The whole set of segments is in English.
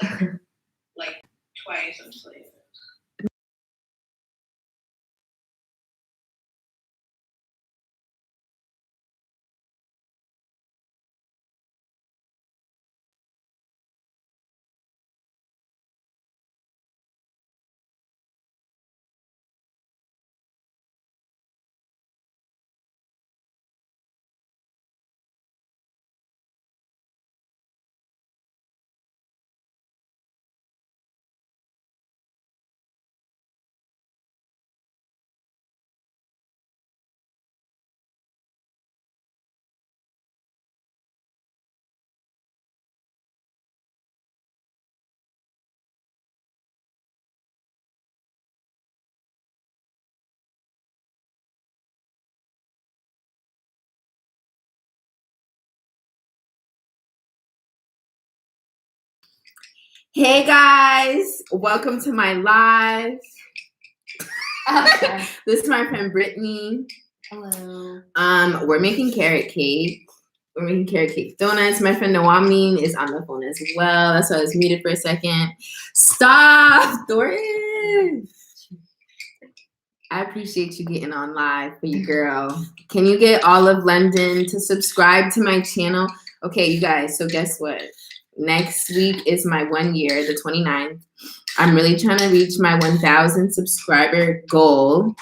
like twice. I'm just like. Hey guys, welcome to my live. Okay. This is my friend Brittany. Hello. We're making carrot cake. We're making carrot cake donuts. My friend Noamin is on the phone as well. That's why I was muted for a second. Stop, Doris. I appreciate you getting on live for you, girl. Can you get all of London to subscribe to my channel? Okay, you guys, so guess what? Next week is my 1 year, the 29th. I'm really trying to reach my 1,000 subscriber goal.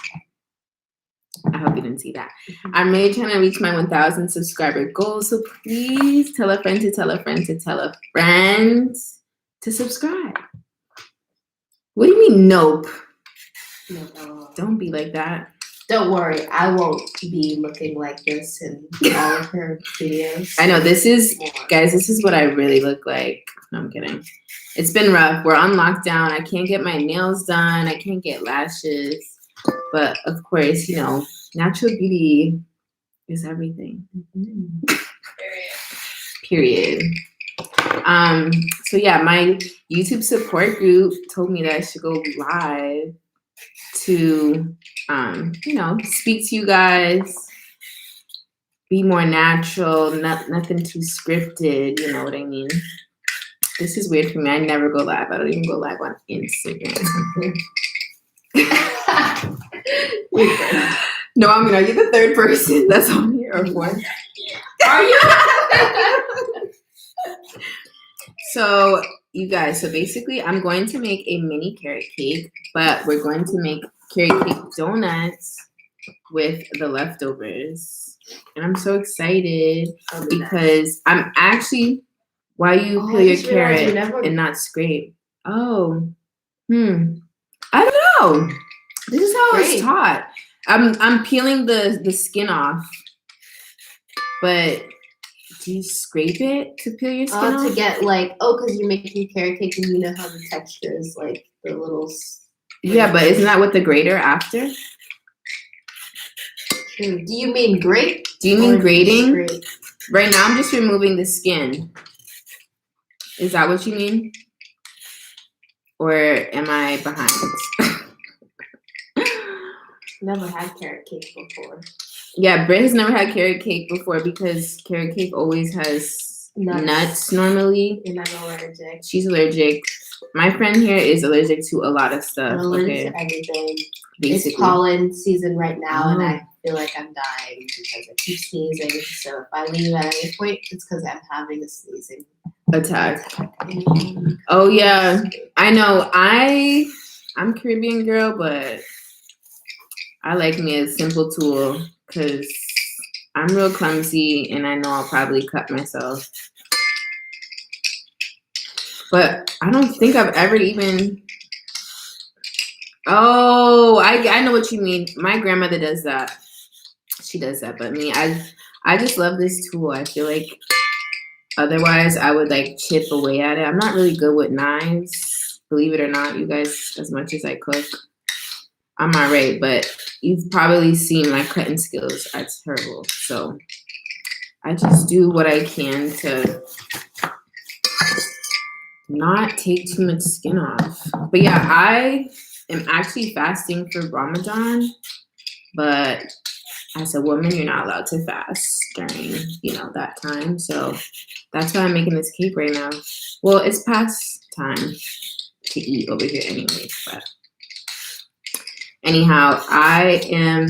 I hope you didn't see that. I'm really trying to reach my 1,000 subscriber goal. So please tell a friend to tell a friend to tell a friend to subscribe. What do you mean, nope? No. Don't be like that. Don't worry, I won't be looking like this in all of her videos. I know, this is, guys, this is what I really look like. No, I'm kidding. It's been rough. We're on lockdown. I can't get my nails done. I can't get lashes. But of course, you know, natural beauty is everything. Period. So yeah, my YouTube support group told me that I should go live to, you know, speak to you guys, be more natural, nothing too scripted, you know what I mean? This is weird for me. I never go live. I don't even go live on Instagram. No, I mean, are you the third person that's on here or fourth? Are you? So, you guys, so basically I'm going to make a mini carrot cake, but we're going to make carrot cake donuts with the leftovers. And I'm so excited because I'm actually, why you peel your carrot and not scrape? Oh, I don't know. This is how it's taught. I'm peeling the skin off, but do you scrape it to peel your skin off? To get like, because you're making carrot cake and you know how the texture is like the little. Yeah, but isn't that with the grater after? True. Do you mean grate? Do you mean grating? Right now I'm just removing the skin. Is that what you mean? Or am I behind? Never had carrot cake before. Yeah, Britt has never had carrot cake before because carrot cake always has nuts normally. And I'm allergic. She's allergic. My friend here is allergic to a lot of stuff. I'm allergic to everything. Basically. It's pollen season right now, and I feel like I'm dying because I keep sneezing. So if I leave at any point, it's because I'm having a sneezing attack. Oh yeah, I know. I'm Caribbean girl, but I like me a simple tool because I'm real clumsy and I know I'll probably cut myself. But I don't think I've ever even. Oh, I know what you mean. My grandmother does that. She does that, but me, I just love this tool. I feel like otherwise I would like chip away at it. I'm not really good with knives, believe it or not, you guys, as much as I cook. I'm all right, but you've probably seen my cutting skills are terrible. So I just do what I can to not take too much skin off. But yeah, I am actually fasting for Ramadan, but as a woman, you're not allowed to fast during, you know, that time. So that's why I'm making this cake right now. Well, it's past time to eat over here anyways. But anyhow, I am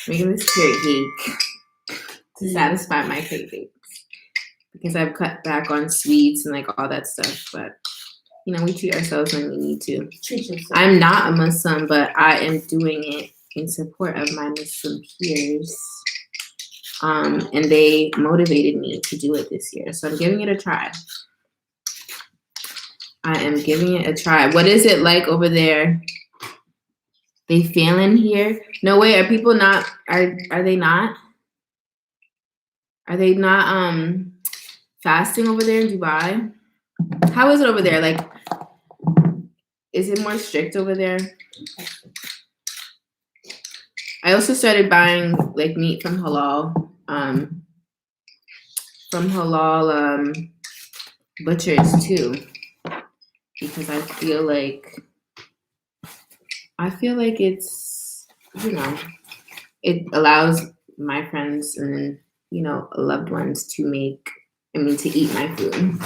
making this carrot cake to satisfy my cravings because I've cut back on sweets and like all that stuff. But you know, we treat ourselves when we need to. Treat yourself. I'm not a Muslim, but I am doing it in support of my Muslim peers. And they motivated me to do it this year. So I'm giving it a try. I am giving it a try. What is it like over there? They failing here? No way. Are people not? Are they not? Are they not fasting over there in Dubai? How is it over there? Like, is it more strict over there? I also started buying like meat from halal butchers too, because I feel like it's, you know, it allows my friends and, you know, loved ones to eat my food.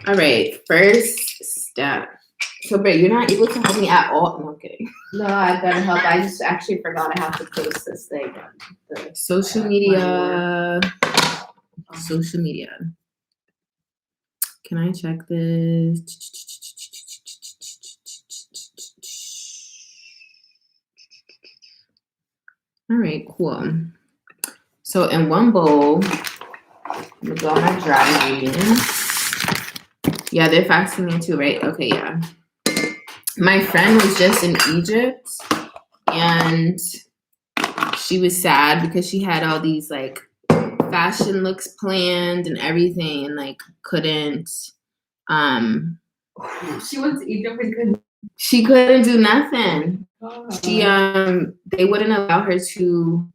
All right, first step. So, Bray, you're not able to help me at all. No, I'm kidding. No, I've got to help. I just actually forgot I have to post this thing. Social media. Social media. Can I check this? All right, cool. So in one bowl, I'm gonna go on my dry ingredients. Yeah, they're fasting there too, right? Okay, yeah. My friend was just in Egypt and she was sad because she had all these like fashion looks planned and everything and like couldn't She went to Egypt and couldn't. She couldn't do nothing. She they wouldn't allow her to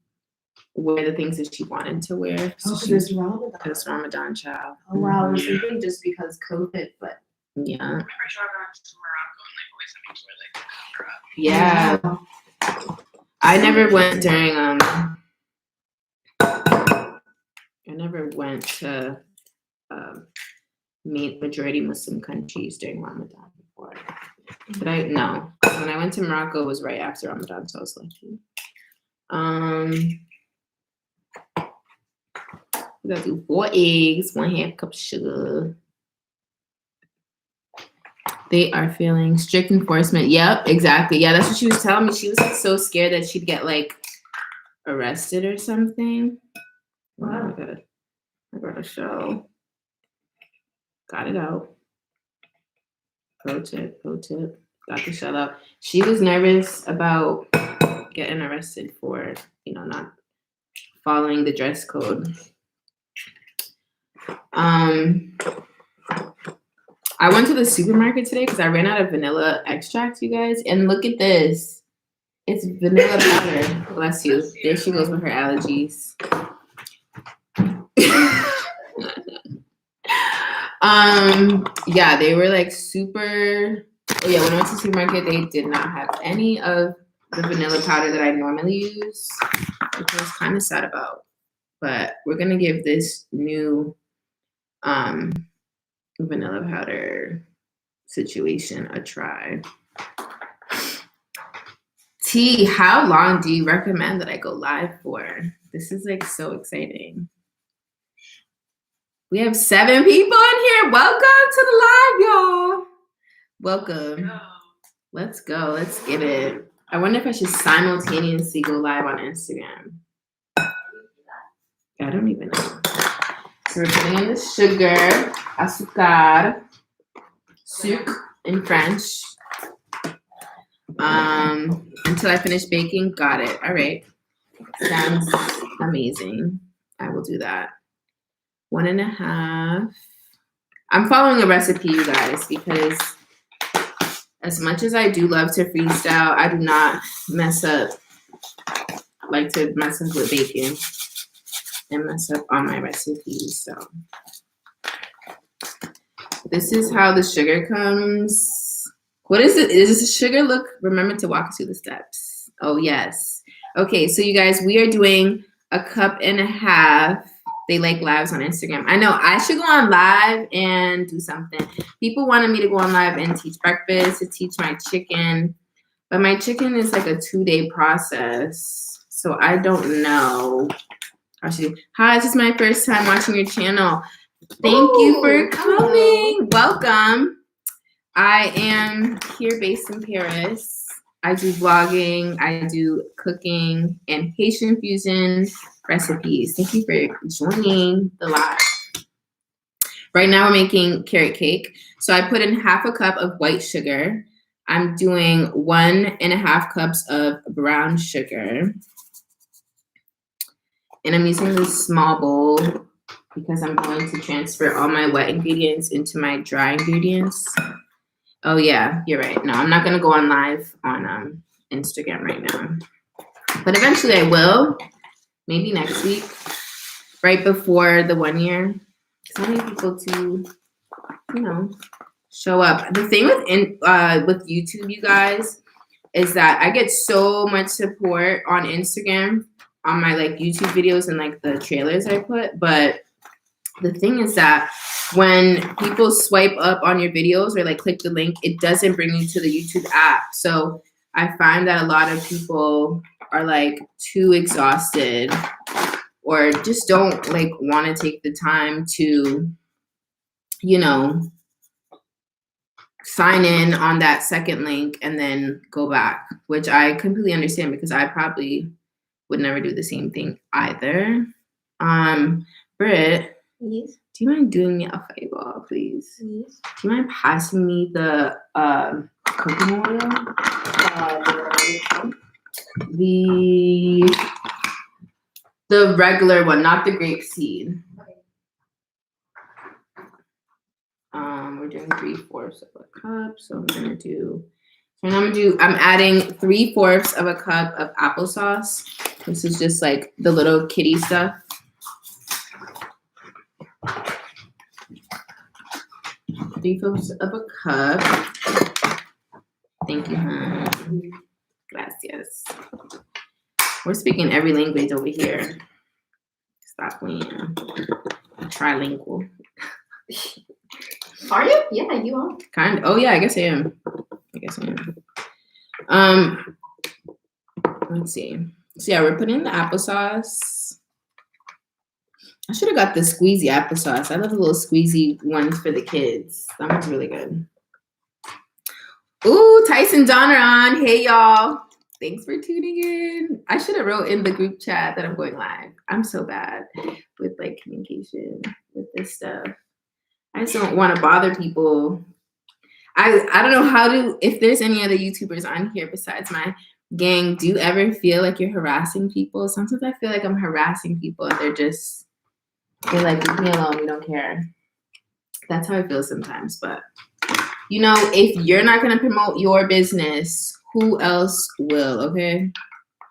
wear the things that she wanted to wear. So It's Ramadan. Because Ramadan, child. Oh wow, I was thinking just because COVID, but Yeah. I remember traveling to Morocco and like always having to wear like a Yeah. I never went during I never went to majority Muslim countries during Ramadan before. But no. When I went to Morocco, it was right after Ramadan, so I was lucky. We gotta do 4 eggs, 1/2 cup of sugar. They are feeling strict enforcement. Yep, exactly. Yeah, that's what she was telling me. She was like so scared that she'd get like arrested or something. Wow. I got a show. Got it out. Pro tip. Got the shut up. She was nervous about getting arrested for, you know, not following the dress code. I went to the supermarket today because I ran out of vanilla extract, you guys. And look at this. It's vanilla powder. Bless you. There she goes with her allergies. Yeah, they were like super. Oh yeah, when I went to the supermarket, they did not have any of the vanilla powder that I normally use, which I was kind of sad about. But we're gonna give this new vanilla powder situation a try. T, how long do you recommend that I go live for? This is like so exciting. We have 7 people in here. Welcome to the live, y'all. Welcome. Let's go. Let's get it. I wonder if I should simultaneously go live on Instagram. I don't even know. So we're putting in the sugar, azúcar, sucre in French. Until I finish baking. Got it. All right. Sounds amazing. I will do that. 1.5. I'm following a recipe, you guys, because as much as I do love to freestyle, I do not like to mess up with baking and mess up on my recipes. So this is how the sugar comes. What is it? Is this sugar? Look, remember to walk through the steps. Oh, yes. Okay, so you guys, we are doing 1.5 cups. they like lives on Instagram. I know I should go on live and do something. People wanted me to go on live and teach breakfast, to teach my chicken. But my chicken is like a 2-day process. So I don't know. Hi, this is my first time watching your channel. Thank you for coming. Welcome. I am here based in Paris. I do vlogging, I do cooking, and Haitian fusion recipes. Thank you for joining the live. Right now we're making carrot cake. So I put in 1/2 cup of white sugar. I'm doing 1.5 cups of brown sugar. And I'm using this small bowl because I'm going to transfer all my wet ingredients into my dry ingredients. Oh yeah, you're right. No, I'm not gonna go on live on Instagram right now. But eventually I will, maybe next week, right before the 1 year. So I need people to, you know, show up. The thing with YouTube, you guys, is that I get so much support on Instagram on my like YouTube videos and like the trailers I put. But the thing is that when people swipe up on your videos or like click the link, it doesn't bring you to the YouTube app. So I find that a lot of people are like too exhausted or just don't like want to take the time to, you know, sign in on that second link and then go back, which I completely understand because I probably would never do the same thing either. Britt, Yes. do you mind doing me a favor, please? Yes. Do you mind passing me the cooking oil? The regular one, not the grapeseed. We're doing 3/4 of a cup, so I'm adding 3/4 of a cup of applesauce. This is just like the little kitty stuff. Three-fourths of a cup. Thank you, hon. Gracias. We're speaking every language over here. Stop playing. Trilingual. Are you? Yeah, you are. Kind. Oh yeah, I guess I am. Let's see. So yeah, we're putting in the applesauce. I should have got the squeezy applesauce. I love the little squeezy ones for the kids. That one's really good. Ooh, Tyson Donner on. Hey y'all. Thanks for tuning in. I should have wrote in the group chat that I'm going live. I'm so bad with like communication with this stuff. I just don't want to bother people. I don't know if there's any other YouTubers on here besides my gang, do you ever feel like you're harassing people? Sometimes I feel like I'm harassing people and they're like, leave me alone, we don't care. That's how I feel sometimes. But, you know, if you're not going to promote your business, who else will, okay?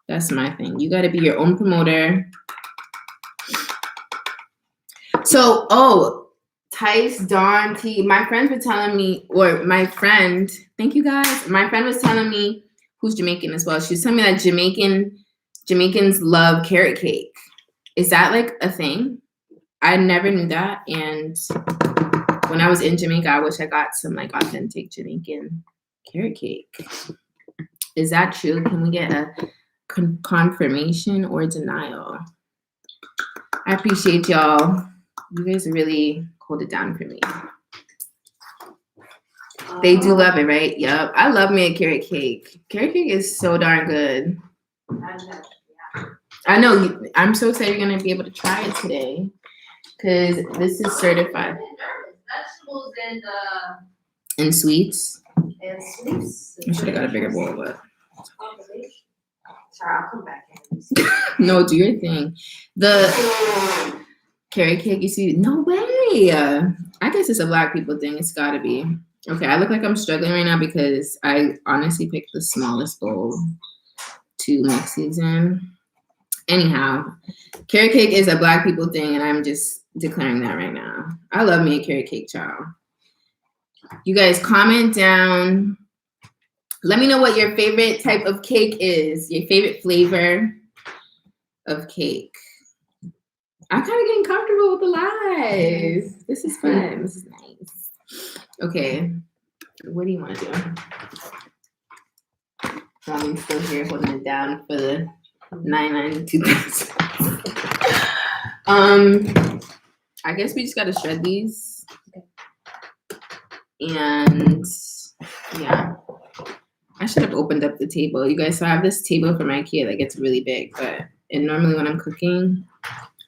That's my thing. You got to be your own promoter. So, Tice, Dawn, T, my friends were telling me, thank you guys. My friend was telling me, who's Jamaican as well. She was telling me that Jamaicans love carrot cake. Is that like a thing? I never knew that. And when I was in Jamaica, I wish I got some like authentic Jamaican carrot cake. Is that true? Can we get a confirmation or denial? I appreciate y'all. You guys really hold it down for me. They do love it, right? Yep. I love me a carrot cake. Carrot cake is so darn good. I know. I'm so excited you're going to be able to try it today because this is certified. Vegetables And sweets. and sweets. I should have got a bigger bowl, but. Sorry, I'll come back in. No, do your thing. The carrot cake, you see, no way. I guess it's a Black people thing. It's got to be. Okay, I look like I'm struggling right now because I honestly picked the smallest bowl to mix these in. Anyhow, carrot cake is a Black people thing, and I'm just declaring that right now. I love me a carrot cake, child. You guys comment down. Let me know what your favorite type of cake is, your favorite flavor of cake. I'm kind of getting comfortable with the live. This is fun. This is nice. Okay. What do you want to do? I'm still here holding it down for the 992,000. I guess we just gotta shred these. And yeah. I should have opened up the table. You guys, so I have this table from IKEA that gets really big, and normally when I'm cooking,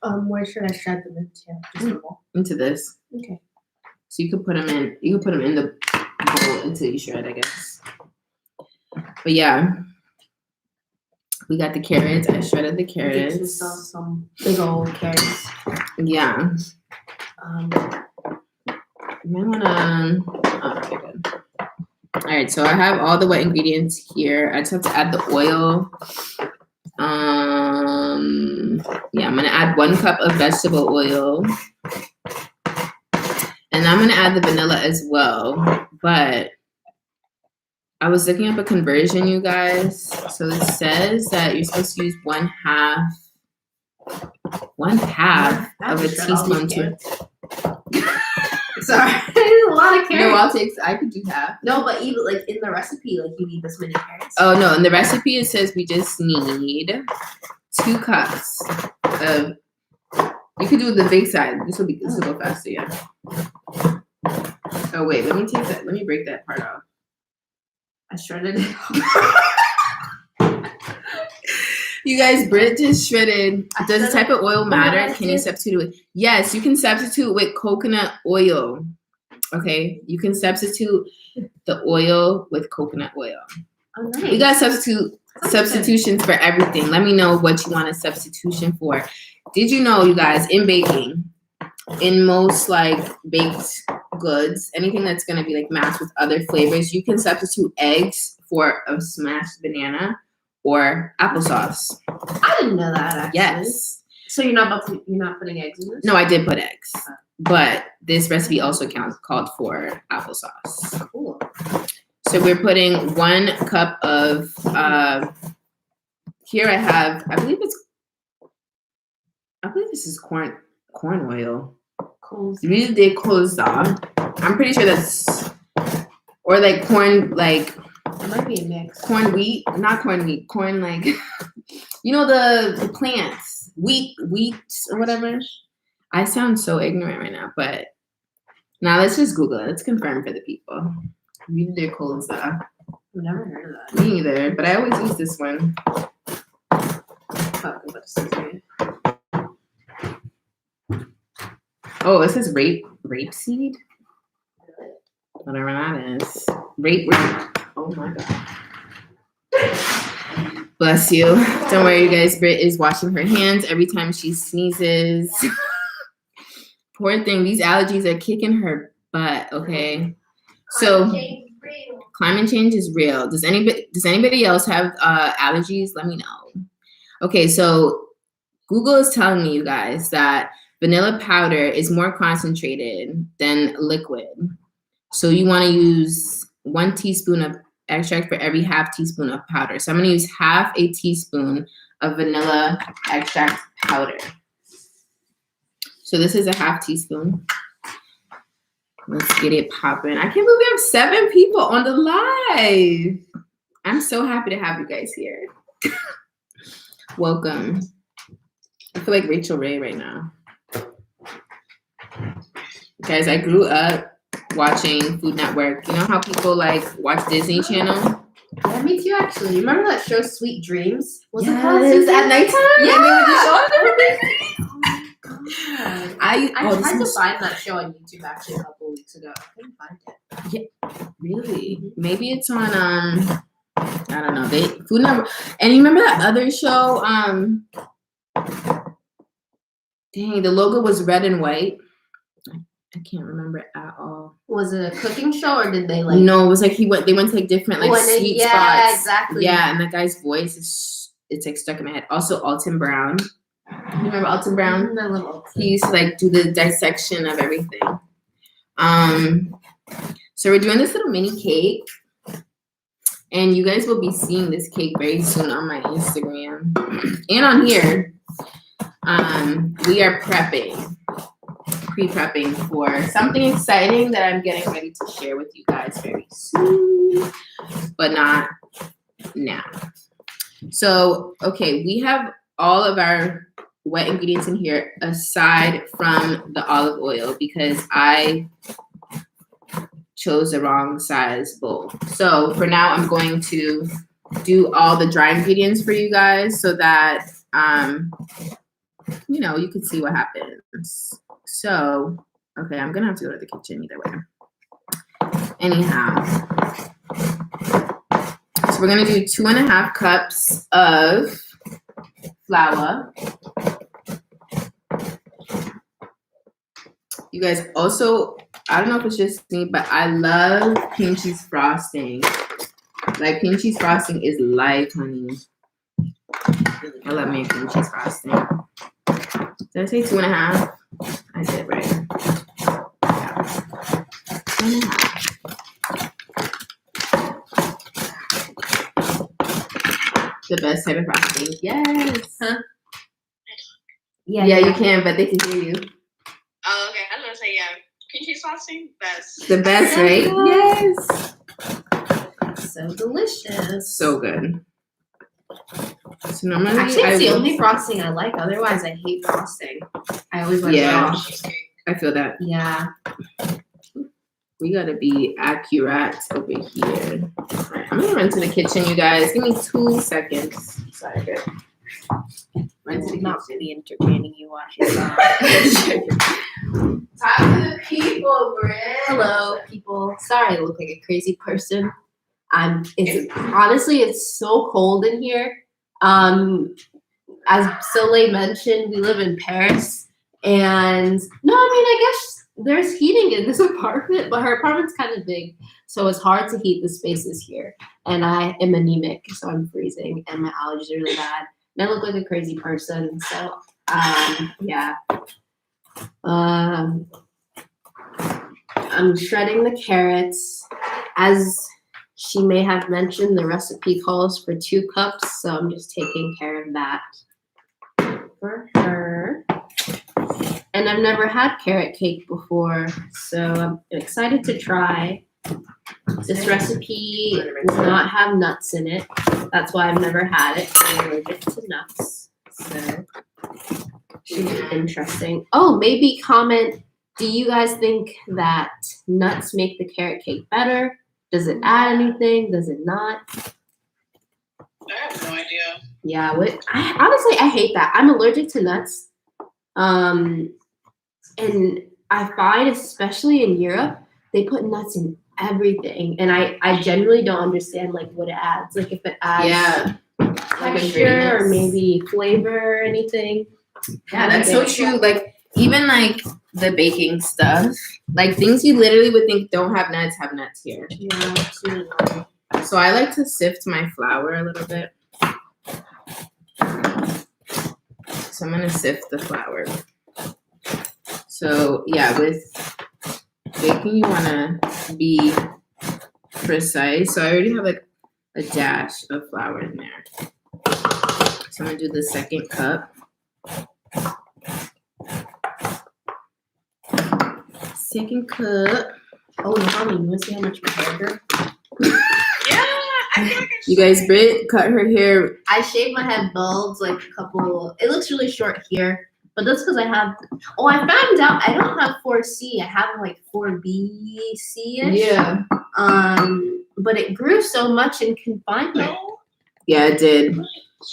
Where should I shred them into? Just the bowl? into this. Okay. So you could put them in. You could put them in the bowl until you shred, I guess. But yeah, we got the carrots. I shredded the carrots. We saw some big old carrots. Yeah. You might wanna. Oh, okay, good. All right, so I have all the wet ingredients here. I just have to add the oil. Yeah, I'm gonna add 1 cup of vegetable oil. And I'm gonna add the vanilla as well. But I was looking up a conversion, you guys. So it says that you're supposed to use 1/2 of a teaspoon to. Sorry, a lot of carrots. No, I could do half. No, but even like in the recipe, like you need this many carrots. Oh no, in the recipe it says we just need 2 cups of. You could do the big side. This will go faster, yeah. Oh wait, let me break that part off. I shredded it. You guys, Britt just shredded. Does the type of oil matter? Can you substitute it with? Yes, you can substitute with coconut oil. Okay, you can substitute the oil with coconut oil. Oh, nice. We got substitutions for everything. Let me know what you want a substitution for. Did you know, you guys, in baking, in most like baked goods, anything that's gonna be like mashed with other flavors, you can substitute eggs for a smashed banana or applesauce. I didn't know that actually. Yes. So you're not putting eggs in this? No, I did put eggs, but this recipe also called for applesauce. Cool. So we're putting 1 cup of. Here I believe this is corn oil. Really de colza. I'm pretty sure that's, or like corn, like. It might be a mix. Corn wheat, not corn wheat, corn like, you know, the plants, wheat or whatever. I sound so ignorant right now, but now let's just Google it. Let's confirm for the people. Read their cold stuff. I've never heard of that. Me either, but I always use this one. Oh, this is rapeseed? Whatever that is. Rape. Oh my God. Bless you. Don't worry, you guys. Britt is washing her hands every time she sneezes. Poor thing. These allergies are kicking her butt, okay? So climate change is real. Does anybody else have allergies? Let me know. Okay, so Google is telling me, you guys, that vanilla powder is more concentrated than liquid. So you want to use 1 teaspoon of extract for every half teaspoon of powder. So I'm going to use half a teaspoon of vanilla extract powder. So this is a half teaspoon. Let's get it popping. I can't believe we have 7 people on the live. I'm so happy to have you guys here. Welcome. I feel like Rachel Ray right now. Guys, I grew up watching Food Network. You know how people like watch Disney Channel? Yeah, me too, actually. You remember that show Sweet Dreams? Was Yes, it called at nighttime? Yeah, they would just show up every God. I tried to find that show on YouTube actually a couple of weeks ago. I couldn't find it. Yeah, really? Maybe it's on I don't know. Food Network. And you remember that other show? Dang, the logo was red and white. I can't remember at all. Was it a cooking show or did they like? No, it was like they went to like different like sweet spots. Yeah, exactly. Yeah, and that guy's voice it's like stuck in my head. Also, Alton Brown. You remember Alton Brown? He used to like do the dissection of everything. So we're doing this little mini cake, and you guys will be seeing this cake very soon on my Instagram and on here. We are pre-prepping for something exciting that I'm getting ready to share with you guys very soon, but not now. So, okay, we have all of our wet ingredients in here aside from the olive oil because I chose the wrong size bowl. So for now, I'm going to do all the dry ingredients for you guys so that, you know, you can see what happens. So, okay, I'm gonna have to go to the kitchen either way. Anyhow, so we're gonna do 2.5 cups of flour. You guys also, I don't know if it's just me, but I love cream cheese frosting. Like cream cheese frosting is life, honey. I love me a cream cheese frosting. Did I say 2.5? I did right. Yeah. 2.5. The best type of frosting. Yes. Huh? Yeah, you can, but they can hear you. Oh, okay. I was gonna say, yeah, cream cheese frosting, best. The best, right? Yes. So delicious. So good. So normally, Actually, it's the only frosting I like. Otherwise, I hate frosting. I always like raw. I feel that. Yeah. We gotta be accurate over here. Right, I'm gonna run to the kitchen, you guys. Give me 2 seconds. Sorry, good. Run to the Not kitchen. really entertaining you watching that. Talk to the people, Britt. Hello, people. Sorry, I look like a crazy person. Honestly, it's so cold in here. As Soleil mentioned, we live in Paris, and I guess there's heating in this apartment, but her apartment's kind of big, so it's hard to heat the spaces here. And I am anemic, so I'm freezing, and my allergies are really bad. And I look like a crazy person, so yeah. I'm shredding the carrots. As she may have mentioned, the recipe calls for 2 cups, so I'm just taking care of that for her. And I've never had carrot cake before, so I'm excited to try. This recipe does not have nuts in it. That's why I've never had it. I'm allergic to nuts, so should be interesting. Oh, maybe comment, do you guys think that nuts make the carrot cake better? Does it add anything? Does it not? I have no idea. Yeah, I hate that. I'm allergic to nuts. And I find, especially in Europe, they put nuts in everything. And I generally don't understand like what it adds. Like if it adds texture or maybe flavor or anything. Yeah, that's so true. Like even like the baking stuff, like things you literally would think don't have nuts here. Yeah, absolutely. So I like to sift my flour a little bit. So I'm gonna sift the flour. So yeah, with baking you wanna be precise. So I already have like a dash of flour in there. So I'm gonna do the 2nd cup. 2nd cup. Oh, mommy, you wanna see how much my hair grew? Yeah, I feel like You guys, Britt cut her hair. I shaved my head bald like a couple. It looks really short here, but that's because I have. Oh, I found out I don't have 4C. I have like 4BC-ish. Yeah. But it grew so much in confinement. Yeah, it did.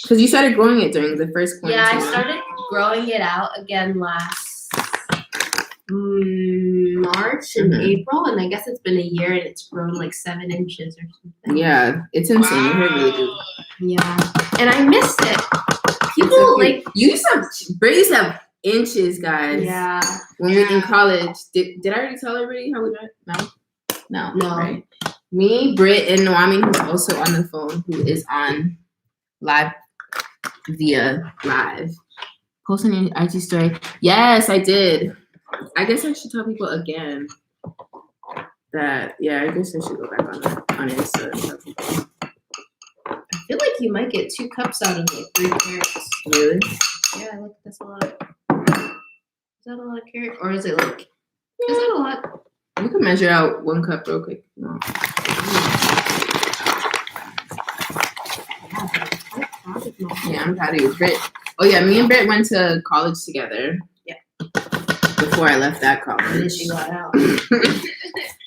Because you started growing it during the first quarantine. Yeah, I started growing it out again last March and April, and I guess it's been a year and it's grown like 7 inches or something. Yeah, it's insane. Your hair really good. Yeah, and I missed it. People like you used to have Britt used to have inches, guys. Yeah. When we were in college, did I already tell everybody how we met? No. Right. Me, Britt, and Noami, who's also on the phone, who is on live via live. Post on your IG story. Yes, I did. I guess I should tell people again that, yeah, I guess I should go back on Insta and tell people. I feel like you might get 2 cups out of it, 3 carrots. Really? Yeah, look, that's a lot. Is that a lot of carrot? Or is it like, is that a lot? You can measure out 1 cup real quick. No. Yeah, I'm proud of you. Britt. Oh yeah, me and Britt went to college together. Yeah. Before I left that college. And then she got out.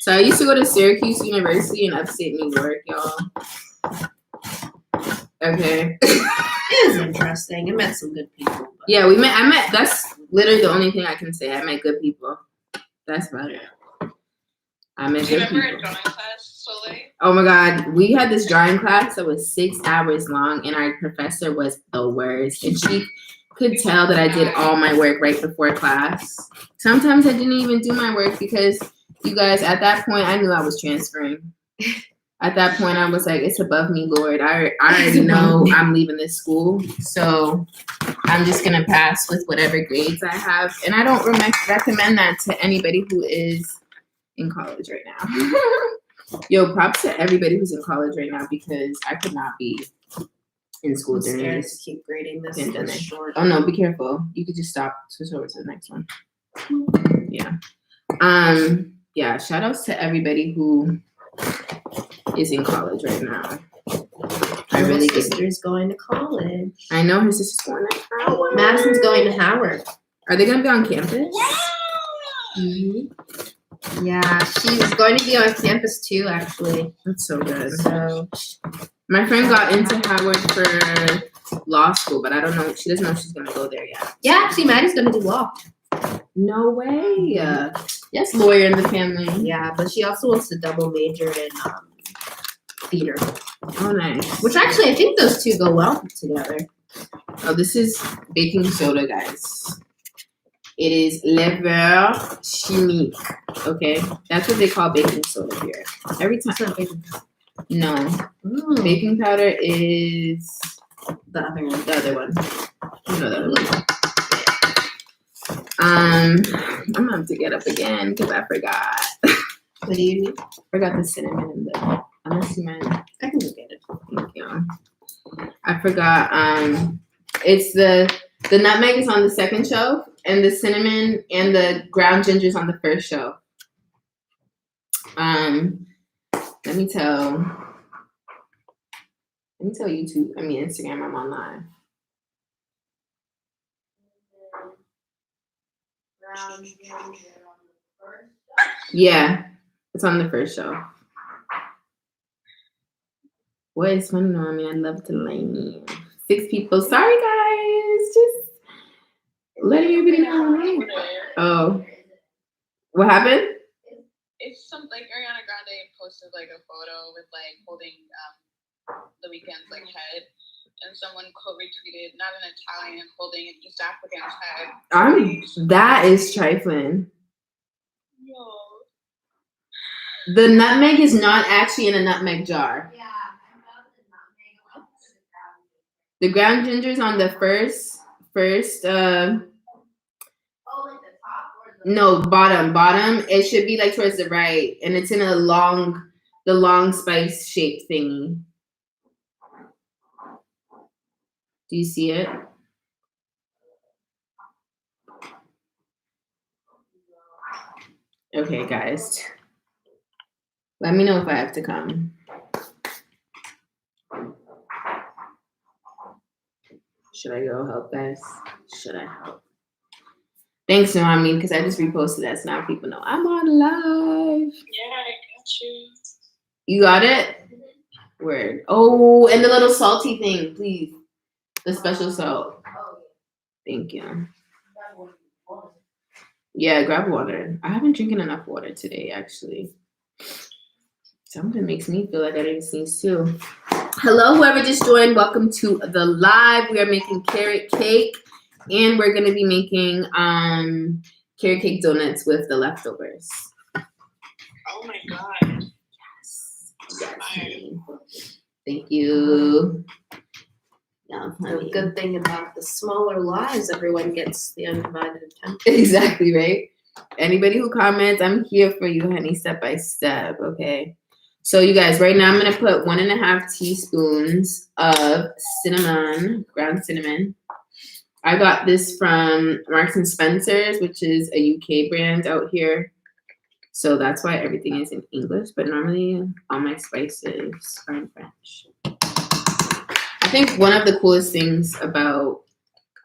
So I used to go to Syracuse University in upstate New York, y'all. Okay. It was interesting. I met some good people. But... Yeah, I met, that's literally the only thing I can say. I met good people. That's about it. I met Do you good remember people. a drawing class so late? Oh my God. We had this drawing class that was 6 hours long, and our professor was the worst. And she could tell that I did all my work right before class. Sometimes I didn't even do my work because, you guys, at that point, I knew I was transferring. At that point, I was like, it's above me, Lord. I already know I'm leaving this school. So I'm just going to pass with whatever grades I have. And I don't recommend that to anybody who is in college right now. Yo, props to everybody who's in college right now, because I could not be in school I'm during scared this to keep grading this. pandemic. Short. Oh no, be careful. You could just stop, switch over to the next one. Yeah. Yeah, shout outs to everybody who is in college right now. I really My sister's going to college. I know her sister's going to Howard. Madison's going to Howard. Are they gonna be on campus? Mm-hmm. Yeah, she's going to be on campus too, actually. That's so good. So My friend got into Howard for law school, but I don't know. She doesn't know if she's gonna go there yet. yeah, actually, Maddie's going to do law. No way. Yes, lawyer in the family. Yeah, but she also wants to double major in theater. Oh, nice. Which actually, I think those two go well together. Oh, this is baking soda, guys. It is levure chimique. Okay, that's what they call baking soda here. Every time. It's not baking powder. No, Mm, baking powder is the other one. the other one. You know the other one. I'm gonna have to get up again because I forgot. What do you need? Forgot the cinnamon in the. Unless you meant. I can go get it. Thank you. I forgot. It's the nutmeg is on the second shelf, and the cinnamon and the ground ginger is on the first shelf. Let me tell YouTube. I mean Instagram. I'm on live. Yeah, it's on the first shelf. What is funny? No, I mean I'd love to lane 6 people. Sorry guys, just letting everybody know. Oh, what happened? It's some like Ariana Grande posted like a photo with like holding the weekend's like head, and someone retweeted not an Italian holding an East African's head. That is trifling. Yo. The nutmeg is not actually in a nutmeg jar. Yeah, I found the nutmeg. The ground ginger is on the first. Oh, like the top or the No, bottom. It should be like towards the right, and it's in the long spice shaped thingy. Do you see it? Okay, guys. Let me know if I have to come. Should I go help, guys? Should I help? Thanks, no, I mean, because I just reposted that, so now people know I'm on live. Yeah, I got you. You got it? Word. Oh, and the little salty thing, please. The special salt. Thank you. Yeah, grab water. I haven't drinking enough water today, actually. Something makes me feel like I didn't sneeze too. Hello, whoever just joined. Welcome to the live. We are making carrot cake, and we're gonna be making carrot cake donuts with the leftovers. Oh my god. Yes. Thank you. Yeah, The good thing about the smaller lives, everyone gets the undivided attention. Exactly, right? Anybody who comments, I'm here for you, honey, step by step, okay? So you guys, right now I'm gonna put 1.5 teaspoons of cinnamon, ground cinnamon. I got this from Marks and Spencer's, which is a UK brand out here. So that's why everything is in English, but normally all my spices are in French. I think one of the coolest things about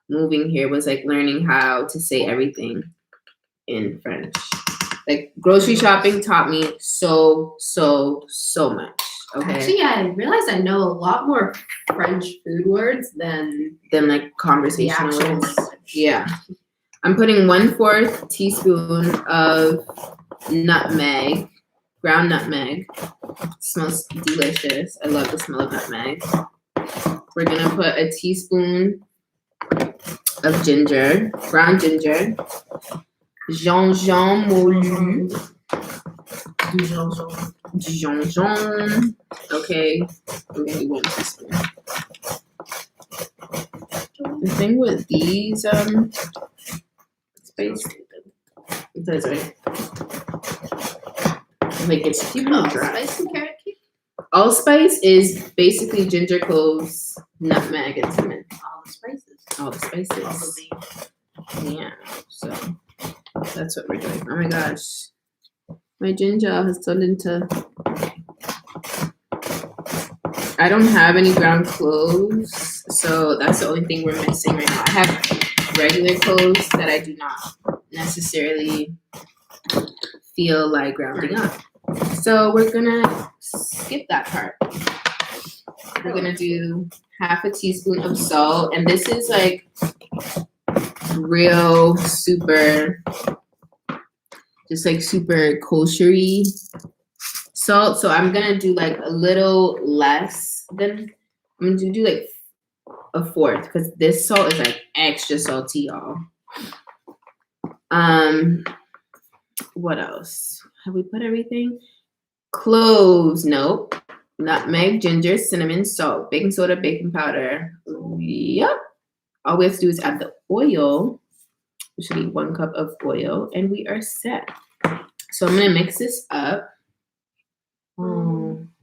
moving here was like learning how to say everything in French. Like grocery shopping taught me so much. Okay. Actually, I realized I know a lot more French food words than like the conversational actual words. language. Yeah. I'm putting 1/4 teaspoon of nutmeg, ground nutmeg. It smells delicious. I love the smell of nutmeg. We're gonna put a teaspoon of ginger, ground ginger, gingembre moulu, gingembre. Okay, we're gonna do 1 teaspoon. The thing with these spice, that's right. Like it's Do you put allspice in carrot cake? Allspice is basically ginger, cloves, nutmeg, and cinnamon. All the spices. All the spices. All the Yeah, so that's what we're doing. Oh my gosh, my ginger has turned into. I don't have any ground cloves, so that's the only thing we're missing right now. I have regular cloves that I do not necessarily feel like grounding up. So we're gonna skip that part. We're gonna do 1/2 teaspoon of salt, and this is like real super, just like super kosher-y salt. So I'm gonna do like a little less than, I'm gonna do like 1/4 because this salt is like extra salty, y'all. What else? Have we put everything? Cloves, nope. Nutmeg, ginger, cinnamon, salt, baking soda, baking powder. Yep. All we have to do is add the oil, which should be 1 cup of oil, and we are set. So I'm gonna mix this up.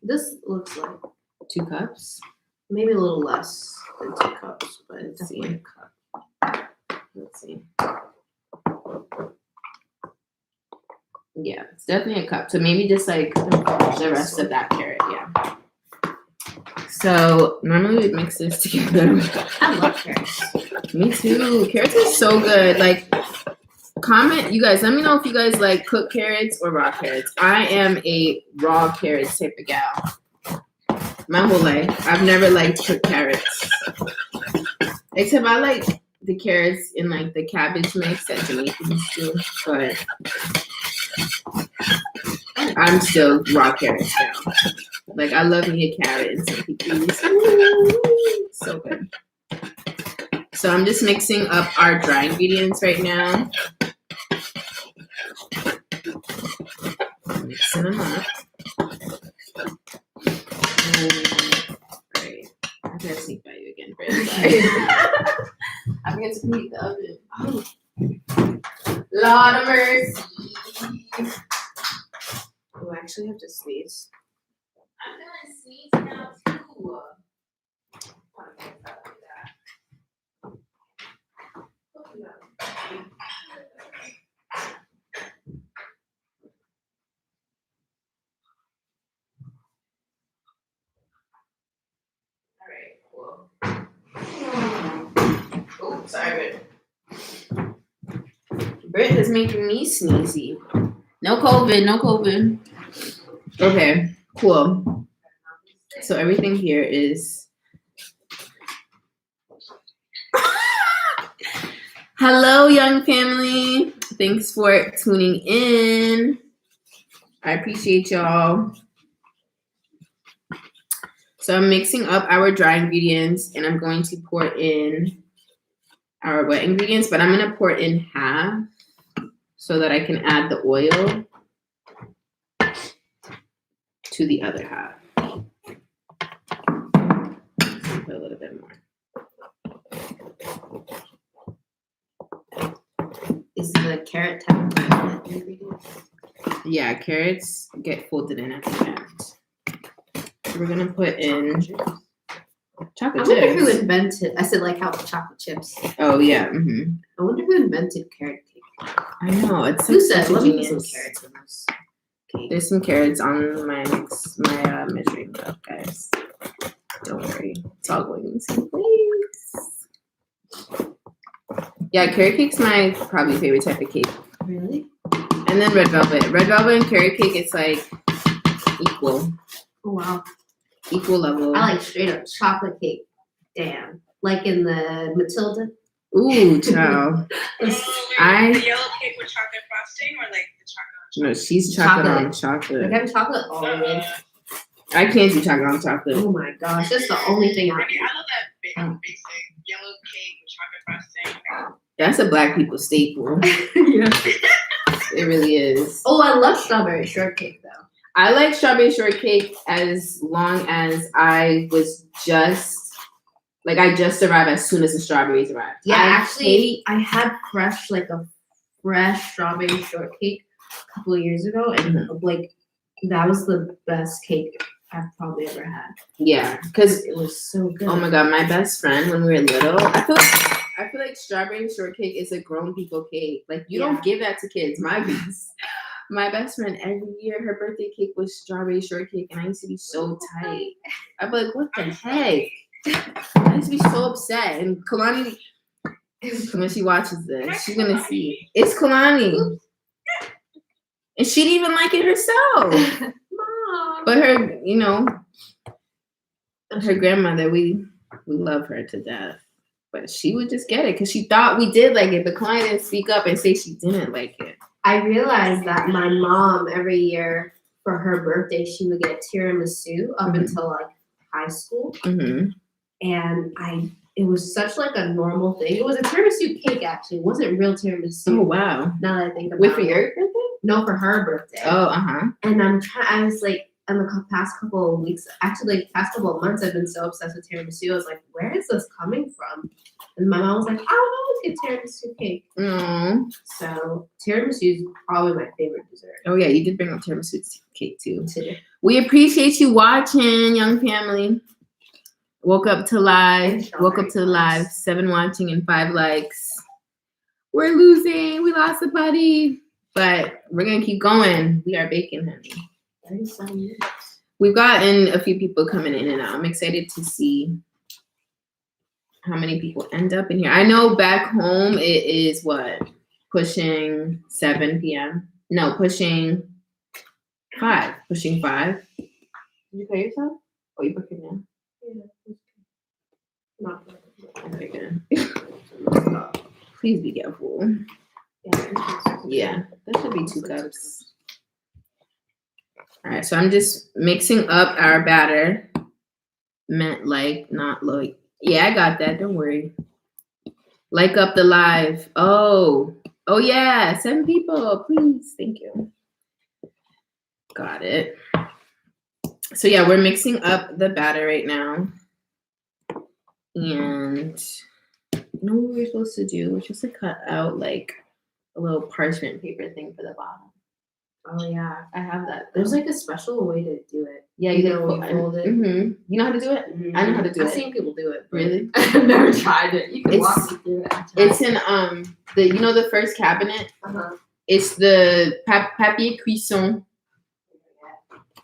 This looks like 2 cups. maybe a little less than 2 cups, but it's Let's see. definitely a cup. Let's see. Yeah, it's definitely a cup. So maybe just like the rest of that carrot, yeah. So normally we'd mix this together. I love carrots. Me too. Carrots are so good. Like, comment, you guys, let me know if you guys like cooked carrots or raw carrots. I am a raw carrots type of gal. My whole life. I've never liked cooked carrots. Except I like the carrots in like the cabbage mix that Jamaicans do. But I'm still raw carrots now. Like, I love me a carrot and some peas. So good. So I'm just mixing up our dry ingredients right now. Mixing them up. Right. I gotta sneak by you again, Fred. Sorry. I forgot to heat the oven. Oh. Lord of mercy. Oh, I actually have to sneeze. I'm gonna sneeze now too. Alright, cool. Oh, sorry, Britt is making me sneezy. No COVID, no COVID. Okay, cool. So everything here is. Hello, young family. Thanks for tuning in. I appreciate y'all. So I'm mixing up our dry ingredients and I'm going to pour in our wet ingredients, but I'm going to pour in half so that I can add the oil to the other half. Put a little bit more. Is the carrot type of ingredient? Yeah, carrots get folded in at the end. So we're gonna put in I Chocolate wonder who chips. invented. I said like how chocolate chips. Oh yeah. Mm-hmm. I wonder who invented carrot cake. I know it's Who such said? a Let me put some genius. carrots in this. There's some carrots on my measuring cup, guys. Don't worry, it's all going in the same place. Yeah, carrot cake's my probably favorite type of cake. Really? And then red velvet. Red velvet and carrot cake, it's like equal. Oh wow. Equal level. I like straight up chocolate cake. Damn. Like in the Matilda. Ooh, child. The yellow cake with chocolate frosting or like the chocolate on chocolate? No, she's chocolate on Like chocolate. having chocolate all the way. I can't do chocolate on chocolate. Oh my gosh, that's the only thing I I love that basic yellow cake with chocolate frosting. That's a black people staple. Yeah. It really is. Oh, I love strawberry shortcake though. I like strawberry shortcake as long as I was just like I just arrived as soon as the strawberries arrived. Yeah, I had a fresh strawberry shortcake a couple of years ago, and like that was the best cake I've probably ever had. Yeah, because It was so good. oh my god, my best friend when we were little, I feel like strawberry shortcake is a grown people cake. Like you don't give that to kids. My best friend every year her birthday cake was strawberry shortcake, and I used to be so tight. I'd be like, what the heck? I used to be so upset. And Kalani, when she watches this, she's gonna see it's Kalani, and she didn't even like it herself. Mom. But her, her grandmother, we love her to death. But she would just get it because she thought we did like it. But Kalani didn't speak up and say she didn't like it. I realized that my mom every year for her birthday she would get tiramisu up until like high school, Mm-hmm. and it was such like a normal thing. It was a tiramisu cake actually. It wasn't real tiramisu. Oh wow! Now that I think about Wait it. for your birthday? No, for her birthday. Oh, uh-huh. And I was like, in the past couple of weeks, actually, like past couple of months, I've been so obsessed with tiramisu. I was like, where is this coming from? And my mom was like, oh, let's get tiramisu cake. Mm. So tiramisu is probably my favorite dessert. Oh yeah, you did bring up tiramisu cake too. Today. We appreciate you watching, young family. Woke up to live. Woke up to the live. 7 watching and 5 likes. We're losing. We lost a buddy. But we're gonna keep going. We are baking, honey. 37 minutes. We've gotten a few people coming in and out. I'm excited to see how many people end up in here. I know back home it is what? Pushing 7 p.m. No, pushing 5. Pushing 5. Did you pay yourself? Oh, you booked it now? Yeah. Not Okay, good. Please be careful. Yeah, that should be 2 cups. All right, so I'm just mixing up our batter. Meant like, not like. Yeah, I got that. Don't worry. Like up the live. Oh yeah, 7 people, please. Thank you. Got it. So yeah, we're mixing up the batter right now. And you know what we're supposed to do? We're supposed to cut out like a little parchment paper thing for the bottom. Oh yeah, I have that. there's like a special way to do it. Yeah, you know, fold it. Mm-hmm. You know how to do it? I know how to do I've it. seen people do it. Really? I've never tried it. You can walk me through it. It's in the first cabinet. Uh-huh. It's the papier cuisson.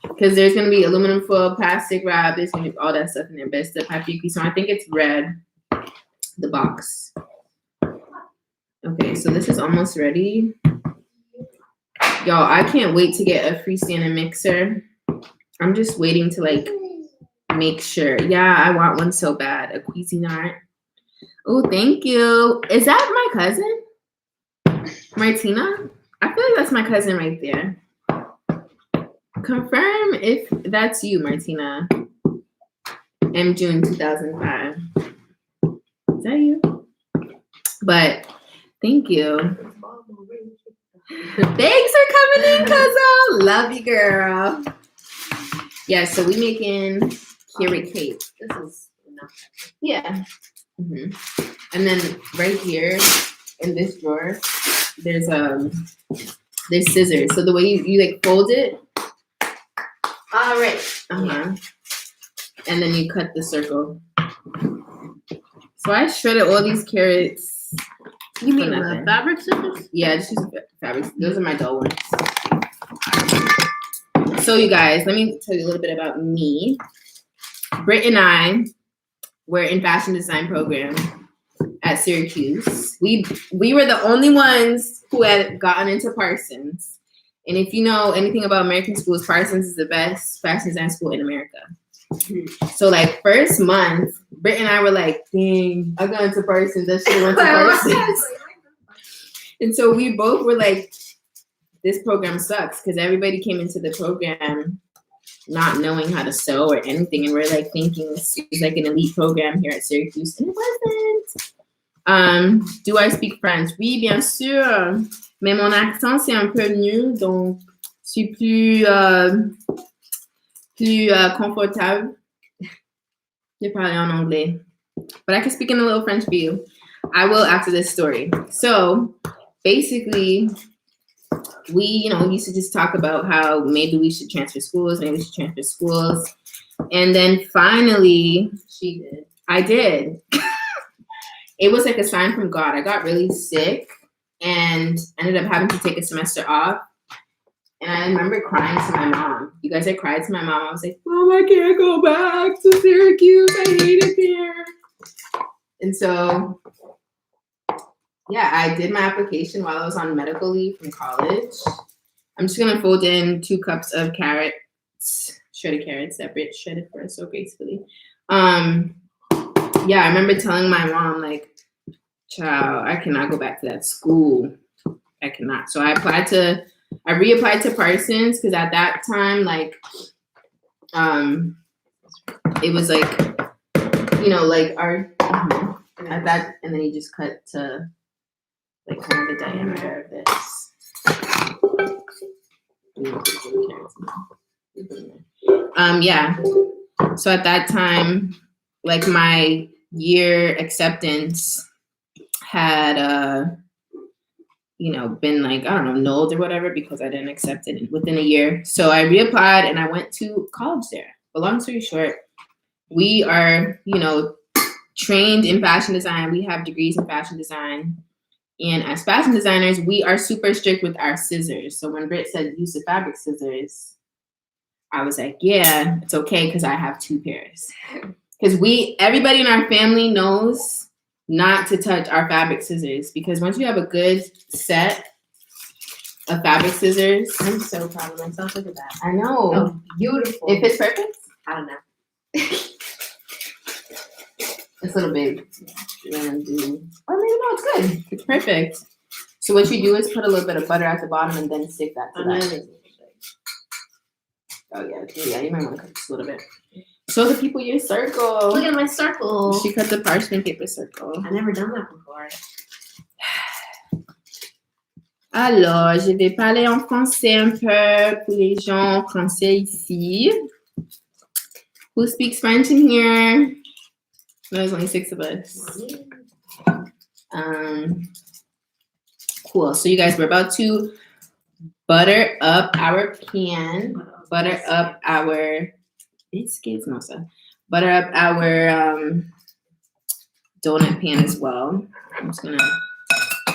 Because there's going to be aluminum foil, plastic wrap. There's going to be all that stuff in there. But it's the papier cuisson. I think it's red, the box. Okay, so this is almost ready. Y'all, I can't wait to get a freestanding mixer. I'm just waiting to, like, make sure. Yeah, I want one so bad. A Cuisinart. Oh, thank you. Is that my cousin? Martina? I feel like that's my cousin right there. Confirm if that's you, Martina. M. June 2005. Is that you? But thank you. Thanks for coming in, cousin. Love you, girl. Yeah, so we making carrot cake. This is enough. Yeah. Mm-hmm. And then right here in this drawer, there's scissors. So the way you like fold it. All right. Uh-huh. And then you cut the circle. So I shredded all these carrots. You mean for the nothing. fabric scissors? Yeah, just use fabric. Those are my dull ones. So you guys, let me tell you a little bit about me. Britt and I were in fashion design program at Syracuse. We were the only ones who had gotten into Parsons. And if you know anything about American schools, Parsons is the best fashion design school in America. So like first month, Britt and I were like, dang, I got into Parsons. That shit went to Parsons. And so we both were like, this program sucks because everybody came into the program not knowing how to sew or anything. And we're like thinking this is like an elite program here at Syracuse. And it wasn't. Do I speak French? Oui, bien sûr. Mais mon accent, c'est un peu nul. Donc, je suis plus confortable de parler en anglais. But I can speak in a little French for you. I will after this story. So basically, we, used to just talk about how maybe we should transfer schools, And then finally, I did. It was like a sign from God. I got really sick and ended up having to take a semester off. And I remember crying to my mom. You guys, I cried to my mom. I was like, Mom, I can't go back to Syracuse. I hate it there. And so, yeah, I did my application while I was on medical leave from college. I'm just going to fold in 2 cups of carrots, shredded carrots that Britt shredded for us so gracefully. Yeah, I remember telling my mom, like, child, I cannot go back to that school. I cannot. So I reapplied to Parsons because at that time, like, it was like, like our, at that, and then you just cut to like kind of the diameter of this. Yeah. So at that time, like my year acceptance had, been like, I don't know, nulled or whatever because I didn't accept it within a year. So I reapplied and I went to college there. But long story short, we are, trained in fashion design. We have degrees in fashion design. And as fashion designers, we are super strict with our scissors. So when Britt said use the fabric scissors, I was like, yeah, it's okay because I have 2 pairs. Because everybody in our family knows not to touch our fabric scissors because once you have a good set of fabric scissors. I'm so proud of myself. Look at that. I know. Oh, beautiful. If it's perfect? I don't know. It's a little big. Or maybe no, it's good. It's perfect. So what you do is put a little bit of butter at the bottom and then stick that to that. Oh yeah, you might want to cut this a little bit. Show the people your circle. Look at my circle. She cut the parchment paper circle. I've never done that before. Alors, je vais parler en français un peu pour les gens français ici. Who speaks French in here? There's only 6 of us. Cool. So you guys, we're about to butter up our pan. Butter up our donut pan as well. I'm just gonna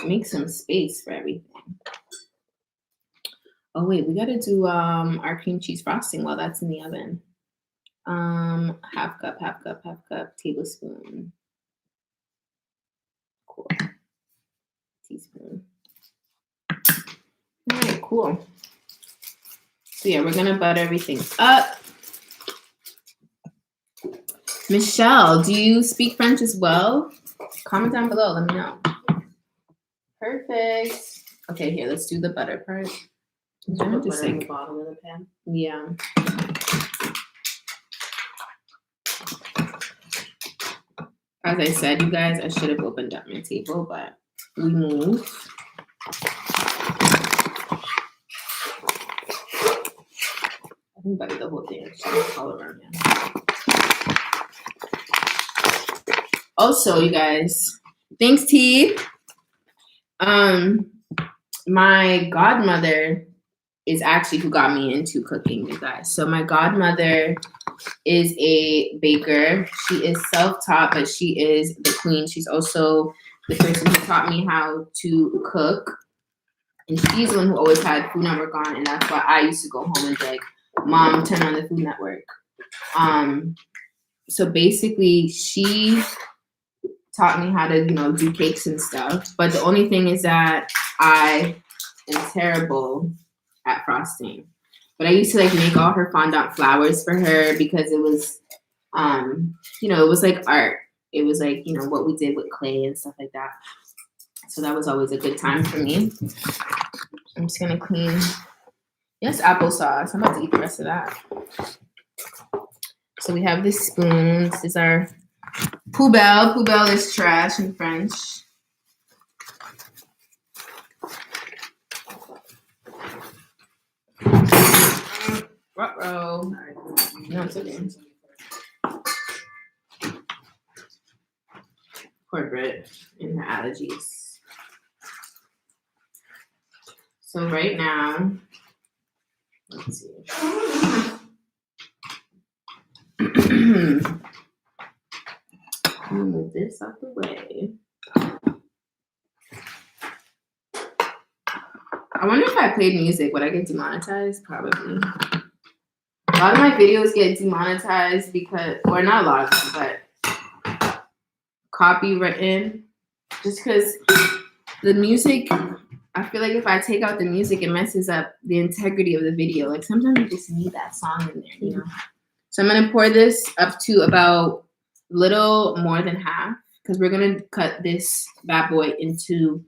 make some space for everything. Oh wait, we gotta do our cream cheese frosting while that's in the oven. Half cup, tablespoon. Cool. Teaspoon. All right, cool. So yeah, we're gonna butter everything up. Michelle, do you speak French as well? Comment down below, let me know. Perfect. Okay, here, let's do the butter part. Just put butter in the bottom of the pan. Yeah. As I said, you guys, I should have opened up my table, but we moved. I think butter the whole thing. All around now. Also, you guys, thanks, T. My godmother is actually who got me into cooking, you guys. So my godmother is a baker. She is self-taught, but she is the queen. She's also the person who taught me how to cook. And she's the one who always had Food Network on, and that's why I used to go home and be like, Mom, turn on the Food Network. So basically, she taught me how to, do cakes and stuff. But the only thing is that I am terrible at frosting. But I used to make all her fondant flowers for her because it was, it was like art. It was what we did with clay and stuff like that. So that was always a good time for me. I'm just gonna clean. Yes, applesauce. I'm about to eat the rest of that. So we have this spoon. This is our poubelle. Poubelle is trash in French. Uh-oh. No, it's okay. Corporate and her allergies. So right now, let's see. Move this out the way. I wonder if I played music, would I get demonetized? Probably. A lot of my videos get demonetized because, or not a lot of them, but copywritten. Just because the music, I feel like if I take out the music, it messes up the integrity of the video. Like sometimes you just need that song in there, So I'm gonna pour this up to about little more than half because we're gonna cut this bad boy into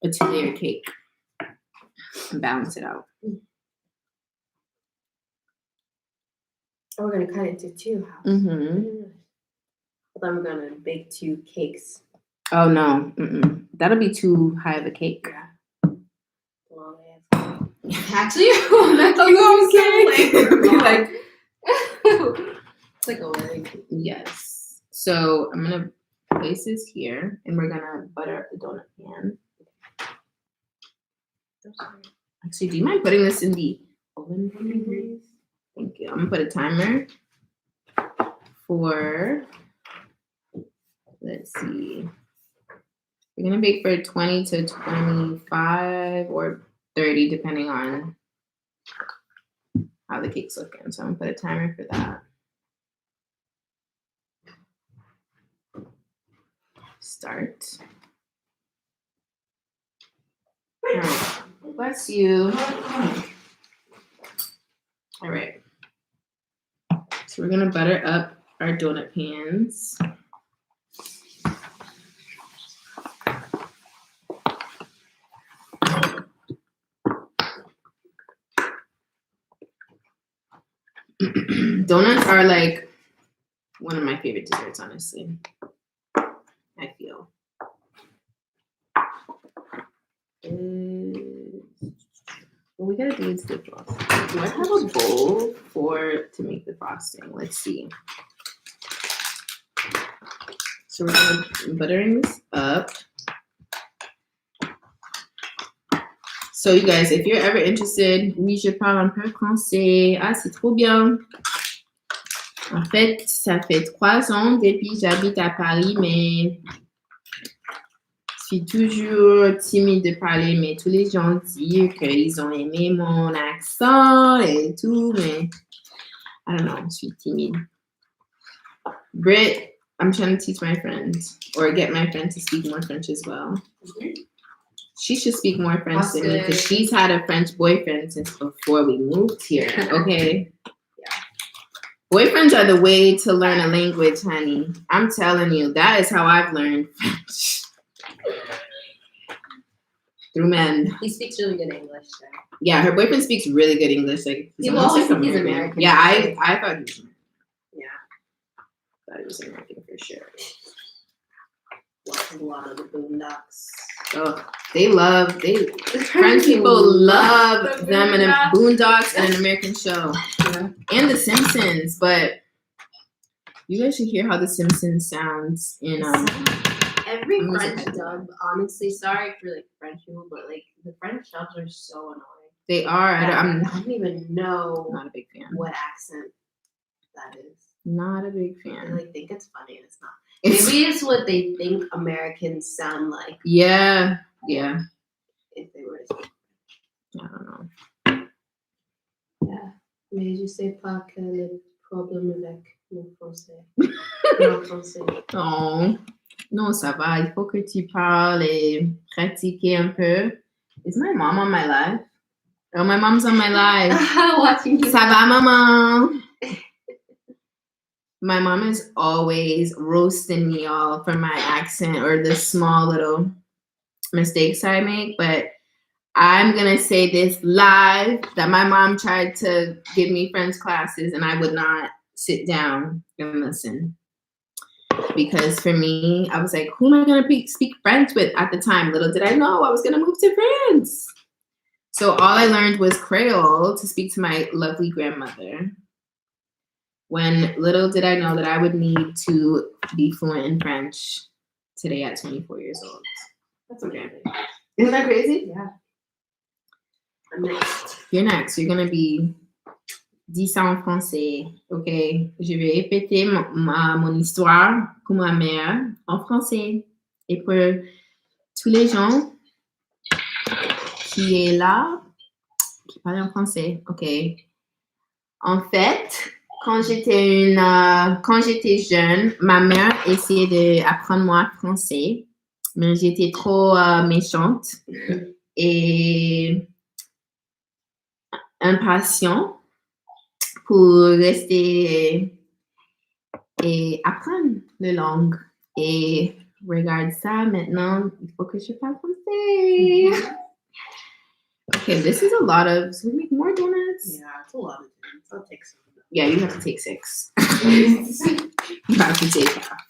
a 2-layer cake and balance it out. Oh, we're gonna cut it into 2 halves. Mm-hmm. I thought we were gonna bake 2 cakes. Oh no, that'll be too high of a cake. Well, actually, that's like it's like a wedding. Yes. So I'm gonna place this here, and we're gonna butter up the donut pan. Actually, do you mind putting this in the oven for me, please? Thank you. I'm gonna put a timer for, let's see. We're gonna bake for 20 to 25 or 30, depending on how the cake's looking. So I'm gonna put a timer for that. Start. All right. Bless you. All right. So we're gonna butter up our donut pans. Donuts are like one of my favorite desserts, honestly. I feel. What we gotta do is the frosting. Do I have a bowl to make the frosting? Let's see. So we're gonna buttering this up. So you guys, if you're ever interested, oui, je parle un peu français. Ah, c'est trop bien. En fait, ça fait 3 ans depuis j'habite à Paris, mais je suis toujours timide de parler, mais tous les gens disent qu'ils ont aimé mon accent et tout, mais I don't know, je suis timide. Britt, I'm trying to teach my friends or get my friend to speak more French as well. She should speak more French than me because she's had a French boyfriend since before we moved here, okay? Yeah. Boyfriends are the way to learn a language, honey. I'm telling you, that is how I've learned French. Through men. He speaks really good English. So. Yeah, her boyfriend speaks really good English. Like he's always American. Yeah, I thought he was American. Yeah. Thought he was American for sure. A lot of the Boondocks. Oh, French people love them in a Boondocks and an American show. Yeah. And The Simpsons, but you guys should hear how The Simpsons sounds in every French dub, honestly, sorry for like French people, but like the French dubs are so annoying. They are. I don't even know. Not a big fan. What accent that that is. Not a big They fan. like think it's funny and it's not. Maybe it's what they think Americans sound like Yeah. if they were to speak. I don't know. Yeah. Mais je sais pas quel est le problème avec mon français. Mon français. Oh, non, ça va. Il faut que tu parles et pratiquer un peu. Is my mom on my live? Oh, my mom's on my live. Watching you. Ça va, maman? My mom is always roasting me all for my accent or the small little mistakes I make, but I'm gonna say this live that my mom tried to give me French classes and I would not sit down and listen. Because for me, I was like, who am I gonna speak French with at the time? Little did I know I was gonna move to France. So all I learned was Creole to speak to my lovely grandmother. When little did I know that I would need to be fluent in French today at 24 years old. That's okay. Isn't that crazy? Yeah. I'm next. You're next. You're gonna be dis ça en français. Ok. Je vais répéter mon histoire pour ma mère en français. Et pour tous les gens qui est là, qui parlent en français. Ok. En fait, quand j'étais jeune, ma mère essayait d'apprendre moi français, mais j'étais trop méchante et impatient pour rester et apprendre la langue. Et regarde ça maintenant, il faut que je parle français. Okay, this is a lot of. So we make more donuts. Yeah, it's a lot of things. I'll take some. Yeah, you have to take 6. You have to take half.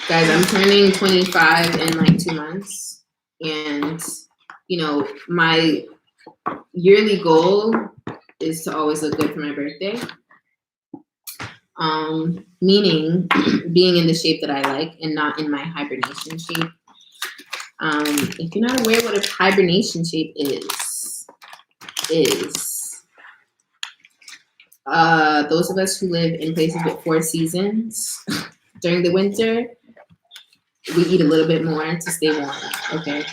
Guys, I'm turning 25 in like 2 months, and you know my yearly goal is to always look good for my birthday. Meaning being in the shape that I like and not in my hibernation shape. If you're not aware what a hibernation shape is those of us who live in places with 4 seasons during the winter, we eat a little bit more to stay warm, okay?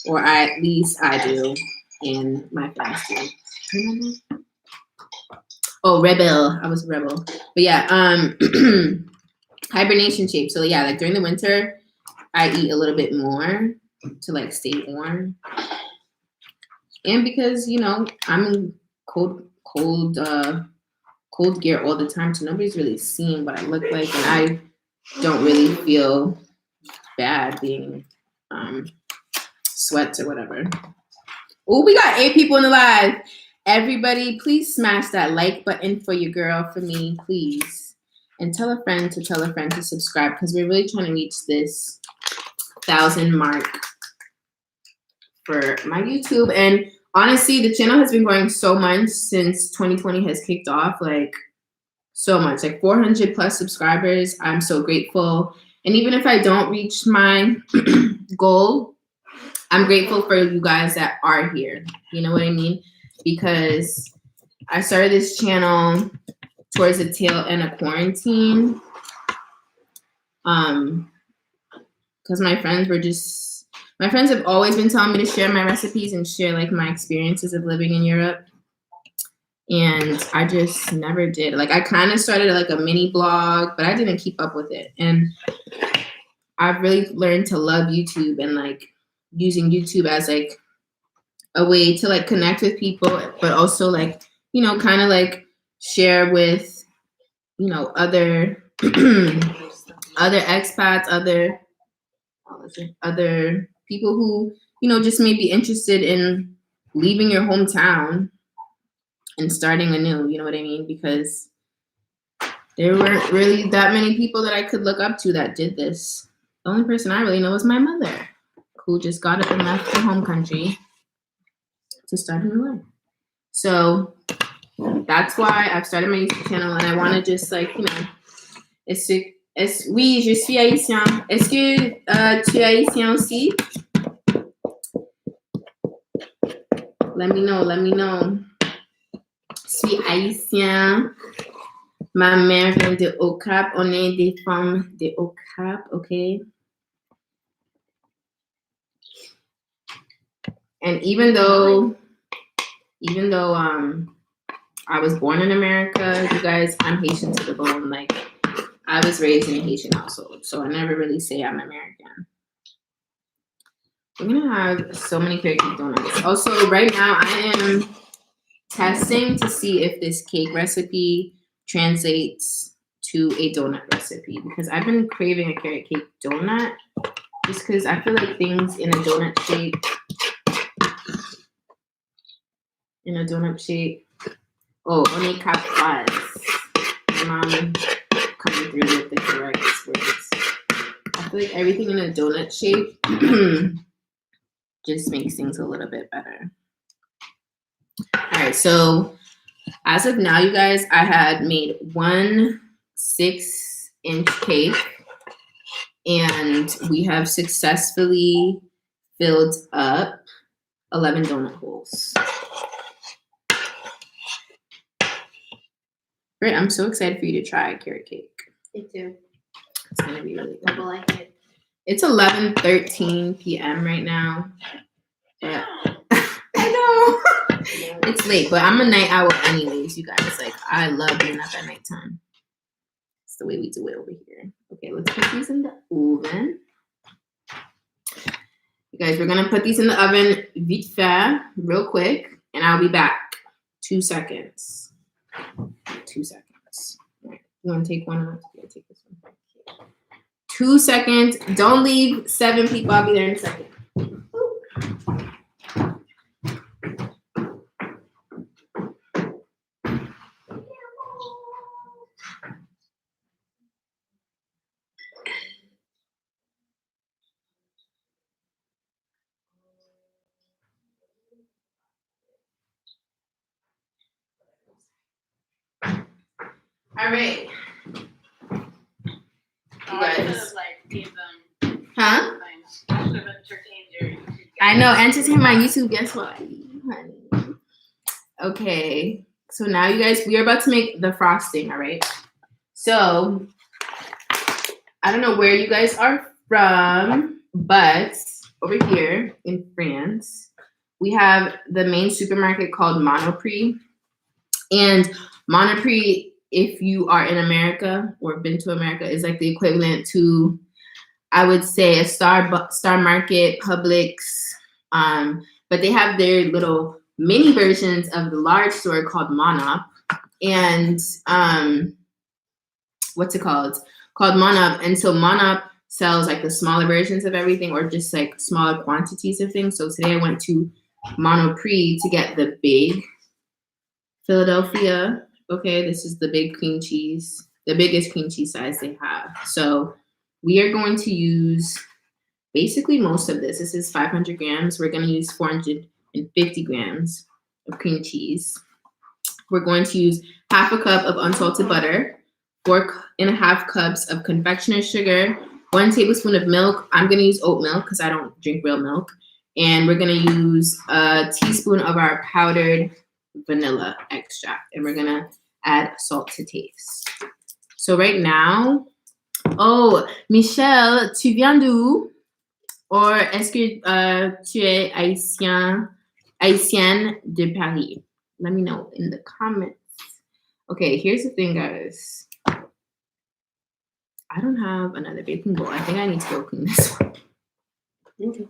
Or at least I do, and my friends do. Oh, rebel. I was a rebel. But yeah, hibernation shape. So yeah, like during the winter, I eat a little bit more to like stay warm. And because, you know, I'm in cold gear all the time, so nobody's really seeing what I look like, and I don't really feel bad being sweats or whatever. Oh, we got 8 people in the live. Everybody, please smash that like button for your girl, for me, please. And tell a friend to subscribe, because we're really trying to reach this 1,000 mark for my YouTube. And honestly, the channel has been growing so much since 2020 has kicked off, like so much, like 400 plus subscribers. I'm so grateful. And even if I don't reach my goal, I'm grateful for you guys that are here. You know what I mean? Because I started this channel towards the tail end of quarantine. Because my friends have always been telling me to share my recipes and share like my experiences of living in Europe. And I just never did. Like I kind of started like a mini blog, but I didn't keep up with it. And I've really learned to love YouTube and like using YouTube as like a way to like connect with people, but also like, you know, kind of like share with, you know, other expats, other people who, you know, just may be interested in leaving your hometown and starting anew, you know what I mean? Because there weren't really that many people that I could look up to that did this. The only person I really know is my mother, who just got up and left her home country to start a new life. So that's why I've started my YouTube channel, and I want to just like, you know, oui, je suis haïtien. Est-ce que tu es haïtien aussi? Let me know. suis haïtien. Ma mère vient de Au-Cap. On est des femmes de Au-Cap, okay? And even though I was born in America, you guys, I'm Haitian to the bone. Like, I was raised in a Haitian household, so I never really say I'm American. We're gonna have so many carrot cake donuts. Also, right now I am testing to see if this cake recipe translates to a donut recipe because I've been craving a carrot cake donut just because I feel like things in a donut shape Oh, on est capable. My mom coming through with the correct words. I feel like everything in a donut shape just makes things a little bit better. All right, so as of now, you guys, I had made 1 6-inch cake, and we have successfully filled up 11 donut holes. Great, I'm so excited for you to try carrot cake. Me too. It's gonna be really good. I like it. It's 11:13 p.m. right now. But I know it's late, but I'm a night owl anyways, you guys. Like, I love being up at nighttime. It's the way we do it over here. Okay, let's put these in the oven. You guys, we're gonna put these in the oven vite fait, real quick, and I'll be back. 2 seconds. 2 seconds. All right. You want to take one? I'll take this one. 2 seconds. Don't leave. 7 people. I'll be there in a second. All right. You guys. Huh? I know. Entertain my YouTube. Guess what? Honey. Okay. So now, you guys, we are about to make the frosting. All right. So I don't know where you guys are from, but over here in France, we have the main supermarket called Monoprix. And Monoprix, if you are in America or been to America, is like the equivalent to, I would say, a Star Market, Publix. But they have their little mini versions of the large store called Monop. And what's it called? Called Monop. And so Monop sells like the smaller versions of everything or just like smaller quantities of things. So today I went to Monoprix to get the big Philadelphia. Okay, this is the big cream cheese, the biggest cream cheese size they have. So we are going to use basically most of this. This is 500 grams. We're going to use 450 grams of cream cheese. We're going to use half a cup of unsalted butter, 4.5 cups of confectioner's sugar, 1 tablespoon of milk. I'm going to use oat milk because I don't drink real milk. And we're going to use a teaspoon of our powdered vanilla extract. And we're going to add salt to taste. So right now, oh, Michelle, tu viens d'où? Or est-ce que tu es haïtienne de Paris? Let me know in the comments. Okay, here's the thing, guys. I don't have another baking bowl. I think I need to go clean this one. Okay.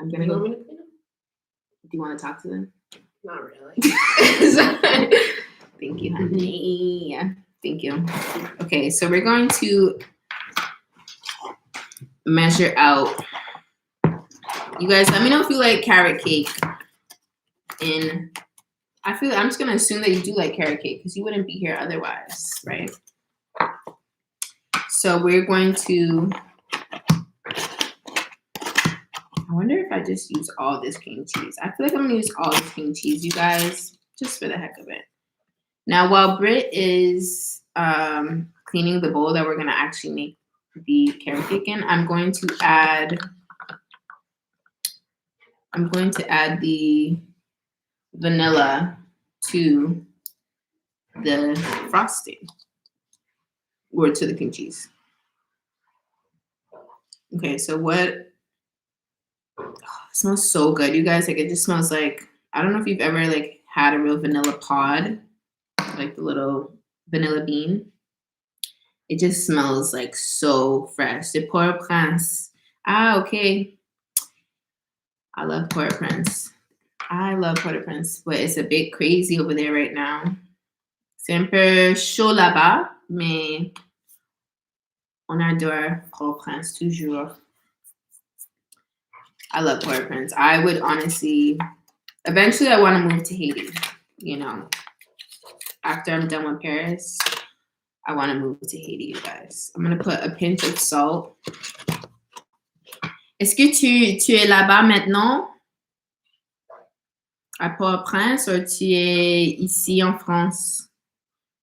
I'm gonna go. Do you want to talk to them? Not really. Thank you, honey. Thank you. Okay, so we're going to measure out. You guys, let me know if you like carrot cake. I'm just gonna assume that you do like carrot cake because you wouldn't be here otherwise, right? So we're going to. I wonder if I just use all this cream cheese. I feel like I'm gonna use all this cream cheese, you guys, just for the heck of it. Now, while Britt is cleaning the bowl that we're gonna actually make the carrot cake in, I'm going to add the vanilla to the frosting or to the cream cheese. Okay, so what? Oh, it smells so good, you guys. Like it just smells like, I don't know if you've ever like had a real vanilla pod, like the little vanilla bean. It just smells like so fresh. The Port-au-Prince. Ah, okay. I love Port-au-Prince. But it's a bit crazy over there right now. C'est un peu chaud là-bas, mais on adore Port-au-Prince toujours. I love Port-au-Prince. I would honestly, eventually I want to move to Haiti, you know. After I'm done with Paris, I want to move to Haiti, you guys. I'm going to put a pinch of salt. Est-ce que tu es là-bas maintenant? À Port-au-Prince, or tu es ici en France?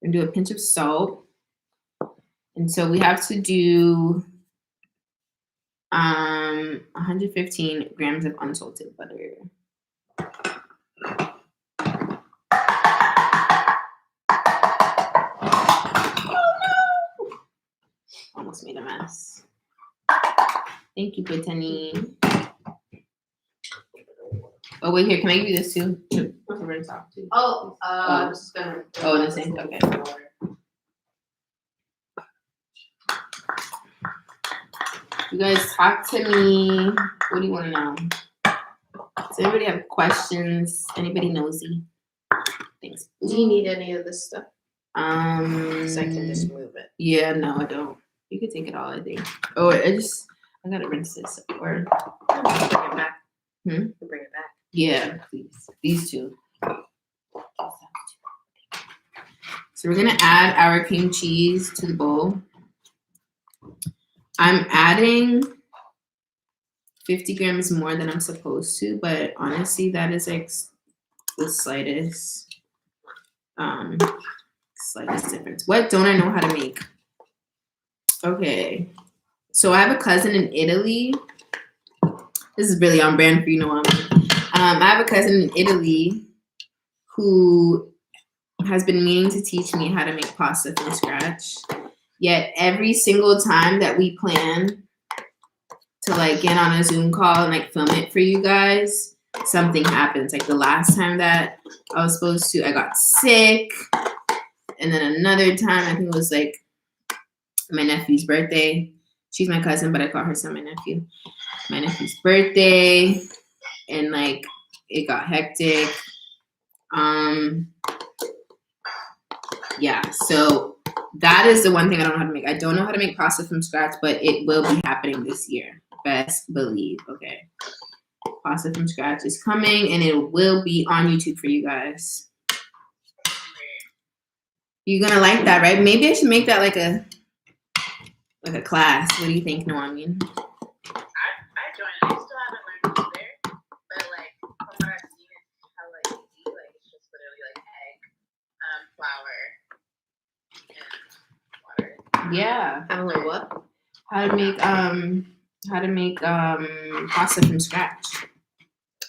We're going to do a pinch of salt. And so we have to do 115 grams of unsalted butter. Almost made a mess. Thank you, Brittany. Oh, wait, here. Can I give you this too? To rinse off too. Oh, I'm just gonna. Oh, in the sink? Okay. You guys talk to me. What do you want to know? Does anybody have questions? Anybody nosy? Thanks. Do you need any of this stuff? Because I can just move it. Yeah, no, I don't. You can take it all, I think. Oh, I gotta rinse this. Or Bring it back. Hmm? Bring it back. Yeah, please. These two. So we're gonna add our cream cheese to the bowl. I'm adding 50 grams more than I'm supposed to, but honestly, that is like the slightest difference. What don't I know how to make? Okay, so I have a cousin in Italy. This is really on brand for you, know. I have a cousin in Italy who has been meaning to teach me how to make pasta from scratch. Yet every single time that we plan to like get on a Zoom call and like film it for you guys, something happens. Like the last time that I was supposed to, I got sick. And then another time, I think it was like my nephew's birthday. She's my cousin, but I call her son my nephew. My nephew's birthday. And like it got hectic. Yeah, so that is the one thing I don't know how to make. I don't know how to make pasta from scratch, but it will be happening this year. Best believe. Okay. Pasta from scratch is coming and it will be on YouTube for you guys. You're gonna like that, right? Maybe I should make that like a class. What do you think, Noami? I joined. I still haven't learned either, but like from what I've seen, it's how like easy. Like it's just literally like egg, flour, and water. Yeah. I don't know what. How to make pasta from scratch.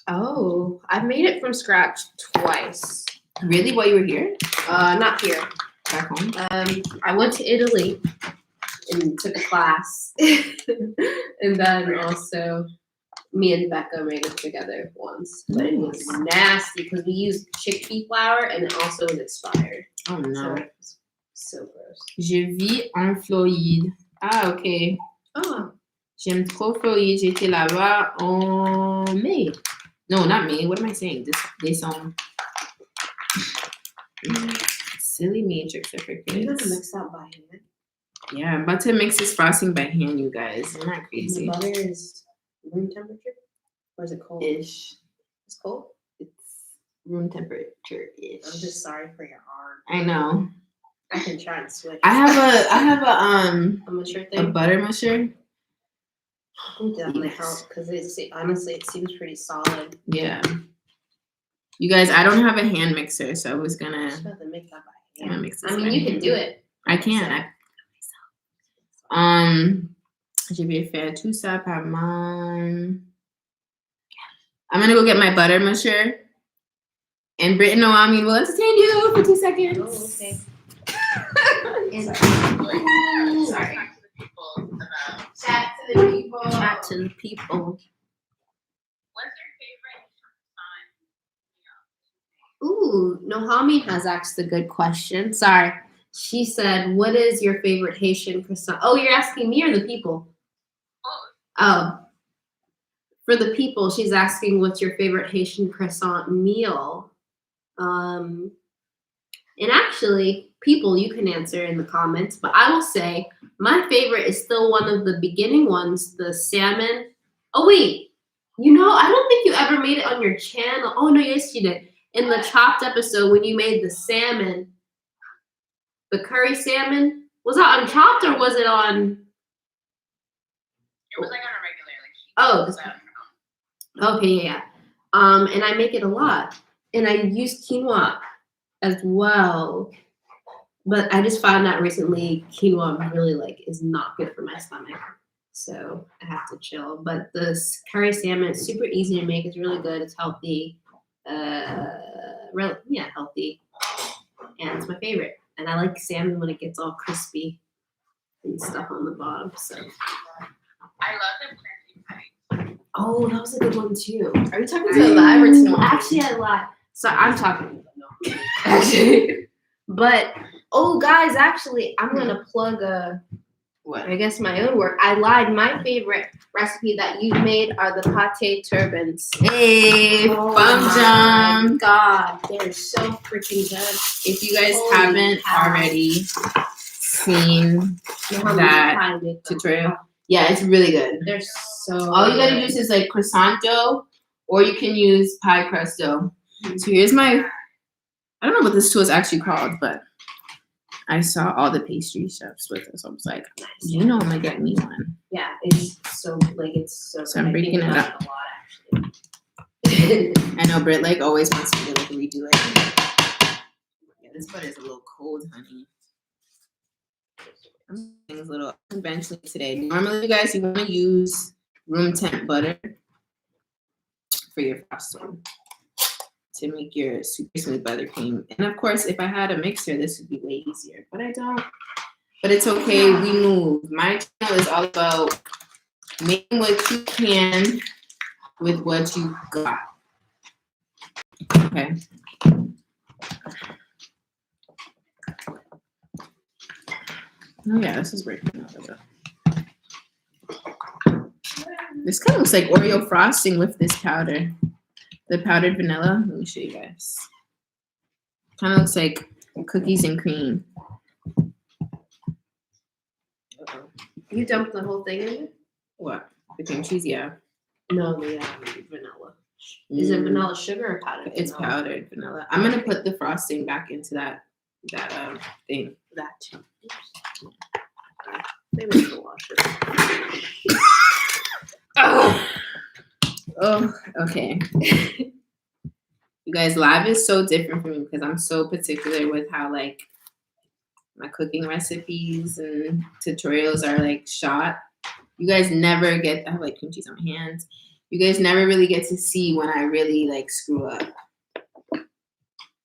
Oh, I've made it from scratch twice. Really? While you were here? Not here. Back home? I went to Italy and took a class. And then also me and Becca made it together once. But it was nasty because we used chickpea flour and it also was expired. Oh no. So it was so gross. Je vis en Floride. Ah, ok. Oh. J'aime trop Floride. J'étais là-bas en mai. No, not May. What am I saying? Décembre. Silly matrix, I forget. You gotta mix that by hand. Yeah, I'm about to mix this frosting by hand, you guys. Isn't that crazy? The butter is room temperature? Or is it cold? Ish. It's cold? It's room temperature-ish. I'm just sorry for your arm. I know. I can try and switch. I have a musher thing. a butter musher. I think that might help because honestly it seems pretty solid. Yeah. You guys, I don't have a hand mixer, so I was gonna. Just have to make that by I'm gonna hand. mix this I mean, by you hand. can do it. I can. Je vais faire tout ça par main. I'm gonna go get my butter musher, And Britt and Noami will entertain you for 2 seconds. Oh, okay. Sorry. Talk to the people about. Chat to the people. Chat to the people. What's your favorite croissant? Ooh, Nohami has asked a good question. Sorry. She said, what is your favorite Haitian croissant? Oh, you're asking me or the people? Oh. For the people, she's asking what's your favorite Haitian croissant meal? And actually, people, you can answer in the comments, but I will say my favorite is still one of the beginning ones, the salmon. Oh, wait. You know, I don't think you ever made it on your channel. Oh, no, yes, you did. In the chopped episode when you made the salmon, the curry salmon, was that on chopped or was it on? It was like on a regular, like. Oh, okay, yeah. And I make it a lot, and I use quinoa as well. But I just found out recently quinoa really is not good for my stomach, so I have to chill. But this curry salmon is super easy to make. It's really good. It's healthy, healthy, and it's my favorite. And I like salmon when it gets all crispy and stuff on the bottom. So I love the plantain pie. oh, that was a good one too. Are you talking to a live or to no? Actually, I lied. So I'm talking. No, actually, but guys, actually, I'm gonna plug What? I guess my own work. I lied. My favorite recipe that you've made are the pate turbans. Hey, Oh Bum my Jump. God, they're so freaking good. If you guys Holy haven't cow. already seen that tutorial, yeah, it's really good. They're so All you gotta good. use is croissant dough, or you can use pie crust dough. So here's my, I don't know what this tool is actually called, but I saw all the pastry chefs with it, so I was like, you know, I'm gonna get me one. Yeah, it's so So I'm breaking it up. a lot, actually. I know Britt always wants me to redo it. Yeah, this butter's a little cold, honey. I'm doing things a little conventionally today. Normally, you guys, you want to use room temp butter for your frosting to make your super smooth buttercream. And of course, if I had a mixer, this would be way easier, but I don't. But it's okay, we move. My channel is all about making what you can with what you got. Okay. Oh yeah, this is breaking out of it. This kind of looks like Oreo frosting with this powder. The powdered vanilla. Let me show you guys. Kind of looks like cookies and cream. Uh-oh. You dumped the whole thing in it? What? The cream cheese, yeah. No, the vanilla. Is it vanilla sugar or powdered? It's vanilla? powdered vanilla. I'm gonna put the frosting back into that thing. That too. Maybe I should wash it. Oh, okay. You guys, live is so different for me because I'm so particular with how my cooking recipes and tutorials are shot. You guys never get, I have cream cheese on my hands. You guys never really get to see when I really screw up.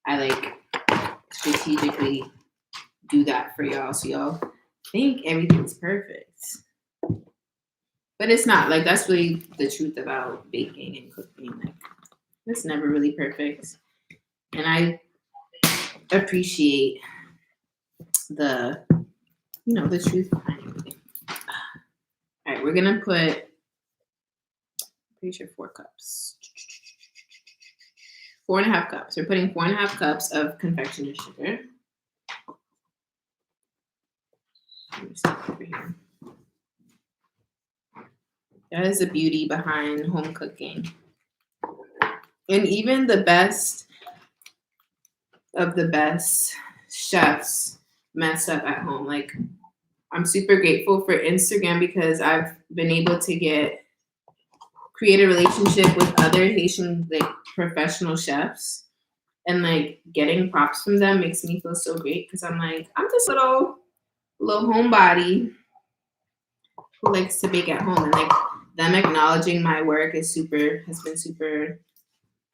I strategically do that for y'all so y'all think everything's perfect. But it's not. That's really the truth about baking and cooking. It's never really perfect. And I appreciate the truth behind everything. All right, we're gonna put, pretty sure 4 cups. 4.5 cups. We're putting 4.5 cups of confectioner's sugar. Let me stop over here. That is the beauty behind home cooking. And even the best of the best chefs mess up at home. I'm super grateful for Instagram because I've been able to create a relationship with other Haitian professional chefs, and getting props from them makes me feel so great because I'm just little homebody who likes to bake at home, and them acknowledging my work has been super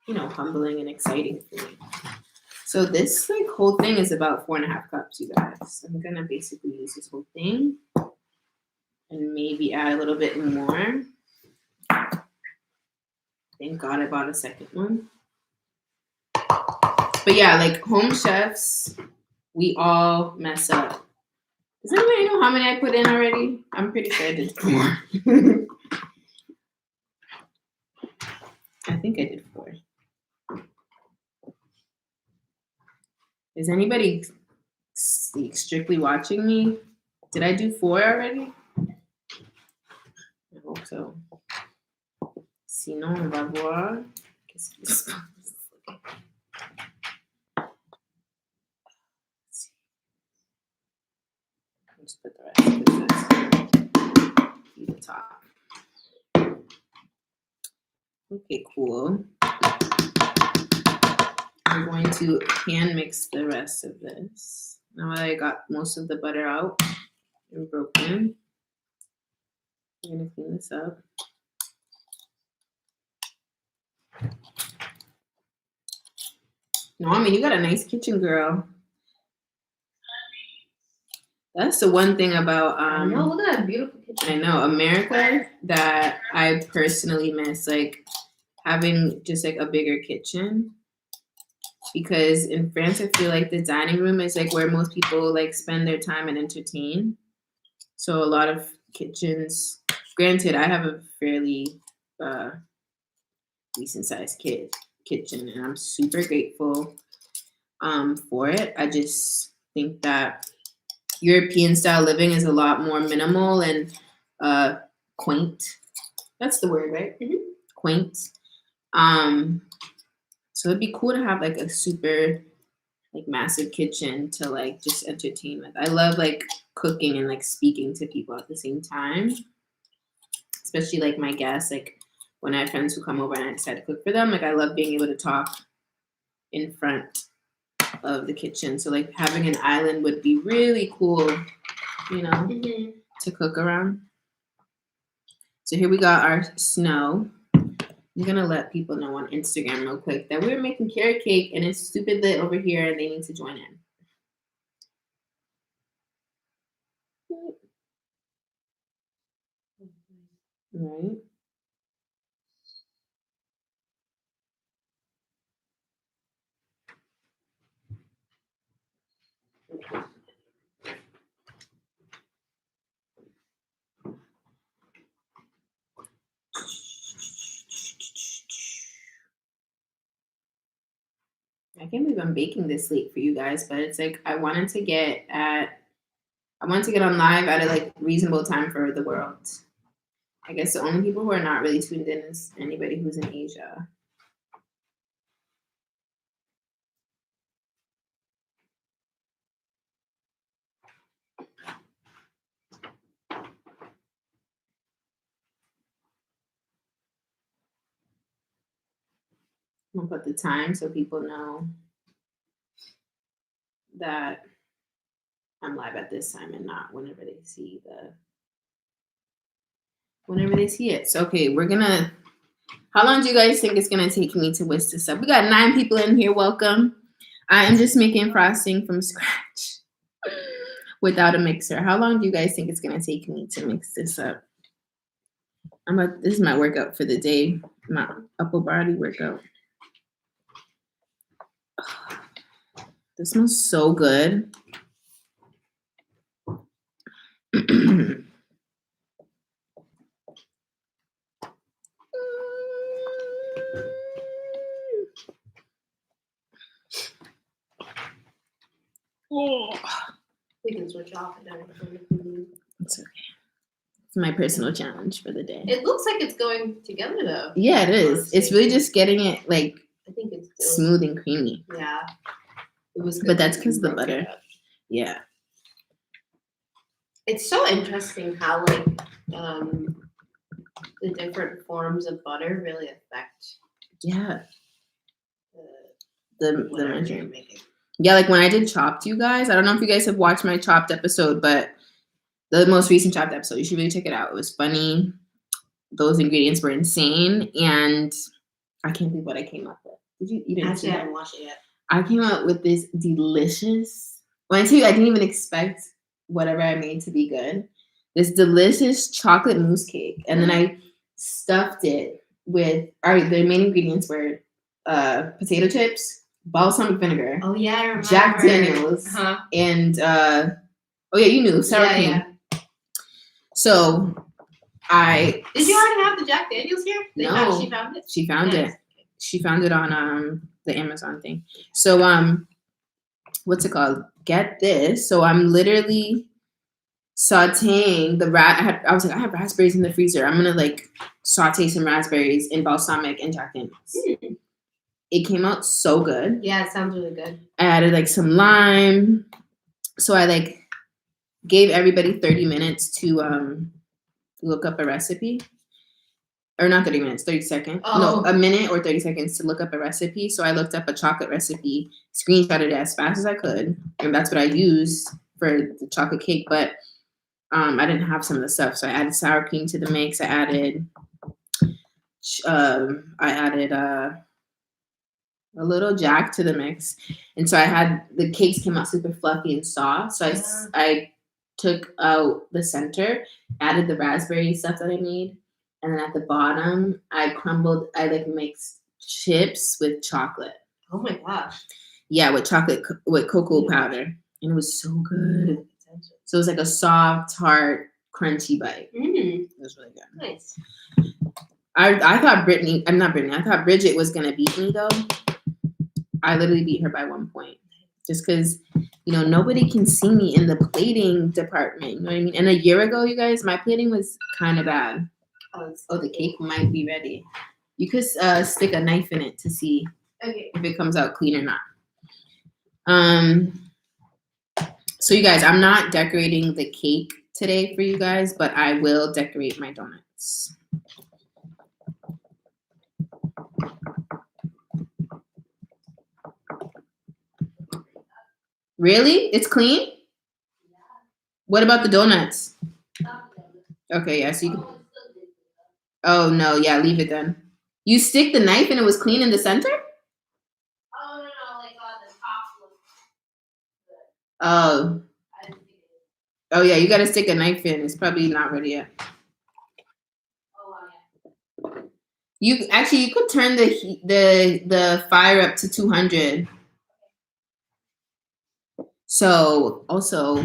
humbling and exciting for me. So this like whole thing is about 4.5 cups, you guys. I'm gonna basically use this whole thing and maybe add a little bit more. Thank God I bought a second one. But yeah, like home chefs, we all mess up. Does anybody know how many I put in already? I'm pretty sure I did 4. I think I did 4. Is anybody strictly watching me? Did I do 4 already? I hope so. Sinon, on va voir. Qu'est-ce qui se passe? Let's put the rest of this at the top. Okay, cool. I'm going to hand mix the rest of this. Now that I got most of the butter out and broken, I'm going to clean this up. No, I mean, you got a nice kitchen, girl. That's the one thing about no, look at that beautiful kitchen. I know, America, that I personally miss, like having just like a bigger kitchen. Because in France, I feel like the dining room is like where most people like spend their time and entertain. So a lot of kitchens, granted, I have a fairly decent sized kitchen, and I'm super grateful for it. I just think that European style living is a lot more minimal and quaint. That's the word, right? Mm-hmm. Quaint. So it'd be cool to have like a super like massive kitchen to like just entertain with. I love like cooking and like speaking to people at the same time, especially like my guests. Like when I have friends who come over and I decide to cook for them, like I love being able to talk in front of the kitchen. So like having an island would be really cool, to cook around. So here we got our snow. I'm gonna let people know on Instagram real quick that we're making carrot cake and it's stupid lit over here and they need to join in. Right. I can't believe I'm baking this late for you guys, but it's like I wanted to get on live at a like reasonable time for the world. I guess the only people who are not really tuned in is anybody who's in Asia. I'm gonna put the time so people know that I'm live at this time and not whenever they see it. So okay, how long do you guys think it's gonna take me to whisk this up? We got 9 people in here. Welcome. I am just making frosting from scratch without a mixer. How long do you guys think it's gonna take me to mix this up? This is my workout for the day, my upper body workout. This smells so good. We can switch off and everything. It's okay. It's my personal challenge for the day. It looks like it's going together though. Yeah, it is. It's really just getting it like I think it's smooth and creamy. Yeah. It was good. But that's because of the butter. Yeah. It's so interesting how like the different forms of butter really affect the measuring. Yeah, like when I did Chopped, you guys, I don't know if you guys have watched my Chopped episode, but the most recent Chopped episode, you should really check it out. It was funny. Those ingredients were insane, and I can't believe what I came up with. Did you didn't see Actually, I that? haven't watched it yet. I came out with this delicious. When I tell you, I didn't even expect whatever I made to be good. This delicious chocolate mousse cake, and then I stuffed it with. All right, the main ingredients were potato chips, balsamic vinegar, Oh yeah, I remember. Jack Daniels, and oh yeah, you knew sour cream. Yeah. So Did you already have the Jack Daniels here? No. She found it. She found it. She found it on the Amazon thing. So what's it called? Get this. So I'm literally sauteing the I was like, I have raspberries in the freezer. I'm gonna like saute some raspberries in balsamic and Jack Daniels. It came out so good. Yeah, it sounds really good. I added like some lime. So I like gave everybody 30 minutes to look up a recipe. Or not 30 minutes, 30 seconds. Oh. No, a minute or 30 seconds to look up a recipe. So I looked up a chocolate recipe, screenshotted it as fast as I could. And that's what I used for the chocolate cake. But I didn't have some of the stuff. So I added sour cream to the mix. I added a little Jack to the mix. And so the cakes came out super fluffy and soft. So I took out the center, added the raspberry stuff that I made. And then at the bottom, I mixed chips with chocolate. Oh my gosh. Yeah, with cocoa powder. And it was so good. So it was like a soft, hard, crunchy bite. It was really good. Nice. I thought I thought Bridget was going to beat me though. I literally beat her by 1 point. Just because, nobody can see me in the plating department. You know what I mean? And a year ago, you guys, my plating was kind of bad. Oh, the cake might be ready. You could stick a knife in it to see if it comes out clean or not. So you guys, I'm not decorating the cake today for you guys, but I will decorate my donuts. Really? It's clean? What about the donuts? Okay, yeah, so you can... Oh, no, yeah, leave it then. You stick the knife and it was clean in the center? Oh, no, like the top looks good. Oh. Oh, yeah, you got to stick a knife in. It's probably not ready yet. Oh, yeah. You could turn the fire up to 200. So, also...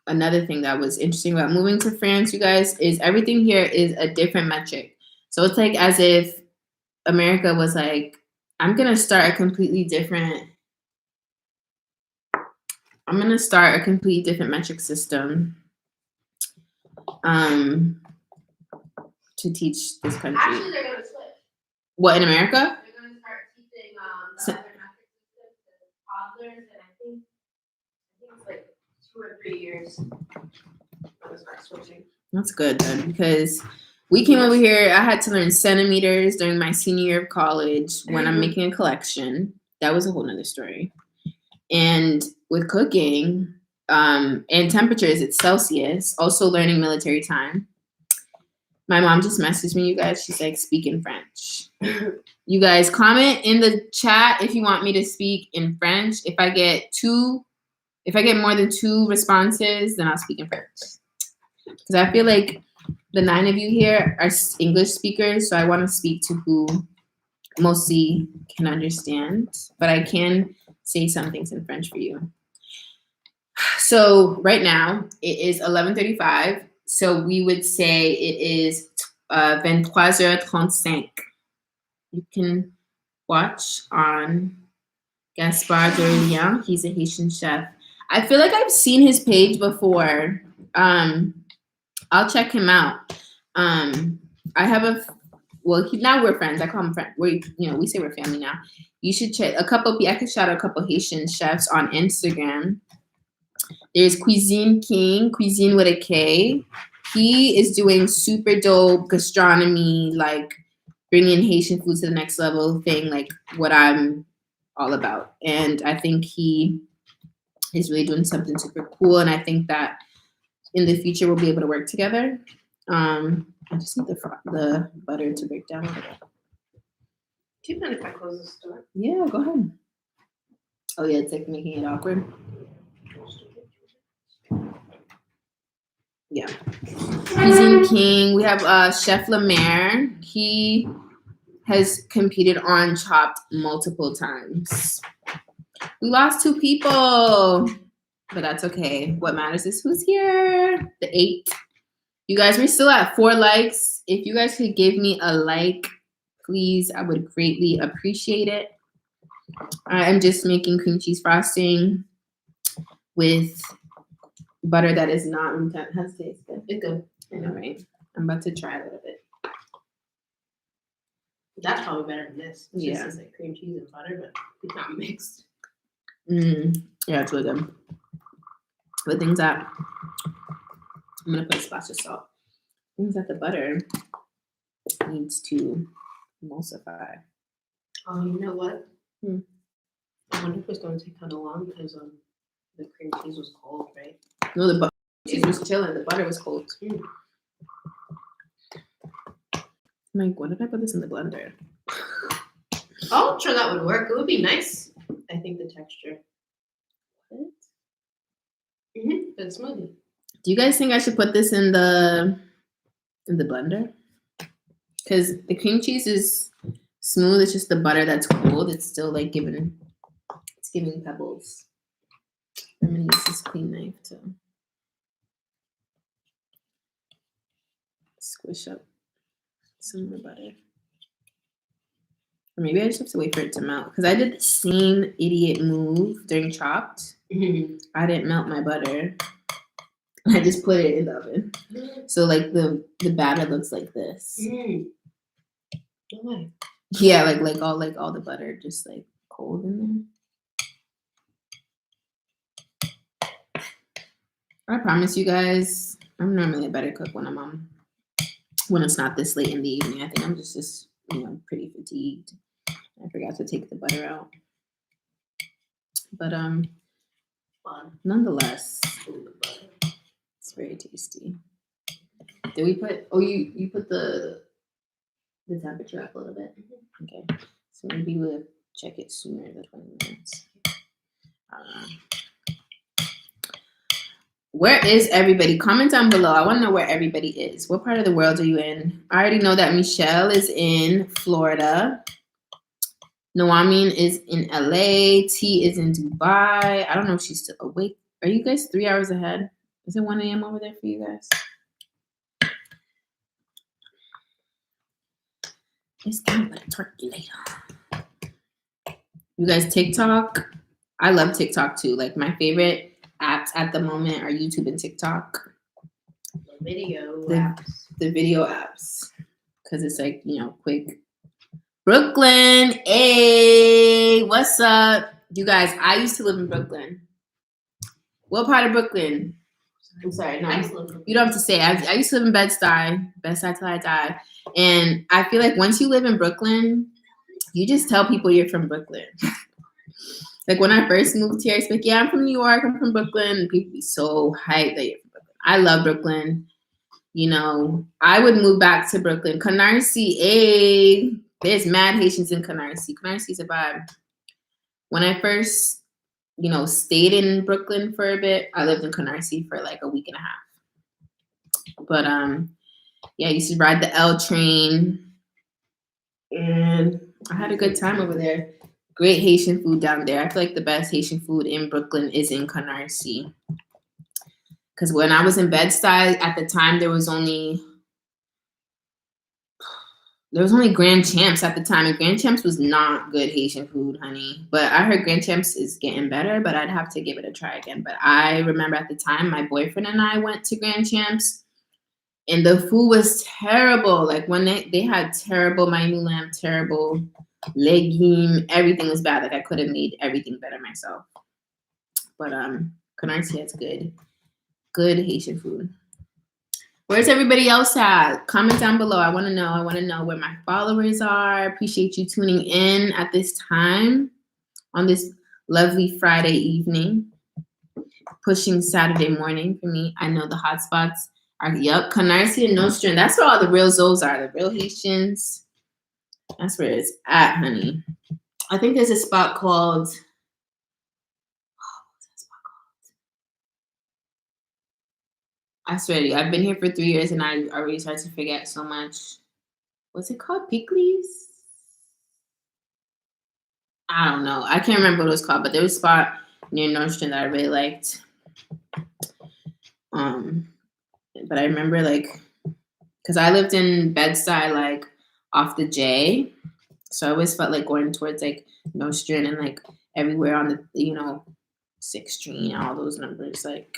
Another thing that was interesting about moving to France, you guys, is everything here is a different metric. So it's like as if America was like, I'm going to start a completely different metric system to teach this country. Actually, they're going to switch. What, in America? They're going to start teaching the other metric systems to toddlers, and I think it's like 2 or 3 years. That's good then, because we came over here. I had to learn centimeters during my senior year of college when I'm making a collection. That was a whole nother story. And with cooking and temperatures, it's Celsius. Also learning military time. My mom just messaged me, you guys. She's like, speak in French. You guys comment in the chat if you want me to speak in French. If I get more than 2 responses, then I'll speak in French. Because I feel like the 9 of you here are English speakers, so I want to speak to who mostly can understand. But I can say some things in French for you. So right now, it is 11:35. So we would say it is 23h35. You can watch on Gaspard Dorlian. He's a Haitian chef. I feel like I've seen his page before. I'll check him out. Now we're friends. I call him friend. We say we're family now. You should check I could shout out a couple Haitian chefs on Instagram. There's Cuisine King, Cuisine with a K. He is doing super dope gastronomy, like bringing Haitian food to the next level thing, like what I'm all about. And I think he is really doing something super cool. And I think that in the future, we'll be able to work together. I just need the butter to break down a little. Do you mind if I close this door? Yeah, go ahead. Oh yeah, it's like making it awkward. Yeah. Cuisine King. We have Chef Lemaire. He has competed on Chopped multiple times. We lost 2 people, but that's okay. What matters is who's here. The 8. You guys, we're still at 4 likes. If you guys could give me a like, please, I would greatly appreciate it. I am just making cream cheese frosting with butter that is not room temp. How's it taste? Good. It's good. I know, right? I'm about to try a little bit. That's probably better than this. It's Yeah. just like cream cheese and butter, but it's not mixed. Yeah, it's really good. But things that I'm gonna put a splash of salt. Things that the butter needs to emulsify. Oh, you know what? Hmm. I wonder if it's going to take kind of long because the cream cheese was cold, right? No, the cheese was chilling. The butter was cold. I'm like, what if I put this in the blender? Oh, I'm sure that would work. It would be nice. I think the texture. What? For the smoothie. Do you guys think I should put this in the blender? Because the cream cheese is smooth. It's just the butter that's cold. It's still like giving pebbles. I'm gonna use this clean knife to squish up some of the butter. Or maybe I just have to wait for it to melt. Because I did the same idiot move during Chopped. I didn't melt my butter. I just put it in the oven. So like the batter looks like this. No way. Yeah, like all the butter just like cold in there. I promise you guys, I'm normally a better cook when it's not this late in the evening. I think I'm just pretty fatigued. I forgot to take the butter out. But Fun. nonetheless, it's very tasty. Did we put you put the temperature up a little bit? Okay. So maybe we'll check it sooner than 20 minutes. Where is everybody? Comment down below. I want to know where everybody is. What part of the world are you in? I already know that Michelle is in Florida. Noamin is in LA. T is in Dubai. I don't know if she's still awake. Are you guys 3 hours ahead? Is it 1 a.m. over there for you guys? It's time for the turkey later. You guys, TikTok. I love TikTok too. Like my favorite apps at the moment are YouTube and TikTok. The video apps. Because it's like, quick. Brooklyn. Hey, what's up? You guys, I used to live in Brooklyn. What part of Brooklyn? I'm sorry, no. You don't have to say. I used to live in Bed-Stuy till I die. And I feel like once you live in Brooklyn, you just tell people you're from Brooklyn. Like when I first moved here, it's like, yeah, I'm from New York, I'm from Brooklyn. And people be so hyped that you're from Brooklyn. I love Brooklyn. I would move back to Brooklyn. Canarsie, there's mad Haitians in Canarsie. Canarsie a vibe. When I first, stayed in Brooklyn for a bit, I lived in Canarsie for like a week and a half. But yeah, I used to ride the L train, and I had a good time over there. Great Haitian food down there. I feel like the best Haitian food in Brooklyn is in Canarsie. Because when I was in Bed-Stuy, at the time, there was only Grand Champs at the time. And Grand Champs was not good Haitian food, honey. But I heard Grand Champs is getting better, but I'd have to give it a try again. But I remember at the time, my boyfriend and I went to Grand Champs, and the food was terrible. Like when they had terrible maïnou lamb, terrible legume, everything was bad. Like I could have made everything better myself. But Canarsie has good Haitian food. Where's everybody else at? Comment down below. I want to know. I want to know where my followers are. Appreciate you tuning in at this time on this lovely Friday evening. Pushing Saturday morning for me. I know the hot spots are, Canarsie and Nostrand. That's where all the real Zoes are. The real Haitians. That's where it's at, honey. I think there's a spot called. I swear to you, I've been here for 3 years and I already started to forget so much. What's it called? Pickley's? I don't know. I can't remember what it was called, but there was a spot near Nordstrom that I really liked. But I remember like, because I lived in Bed-Stuy, like off the J, so I always felt like going towards like Nordstrom and like everywhere on the 6th Street and all those numbers like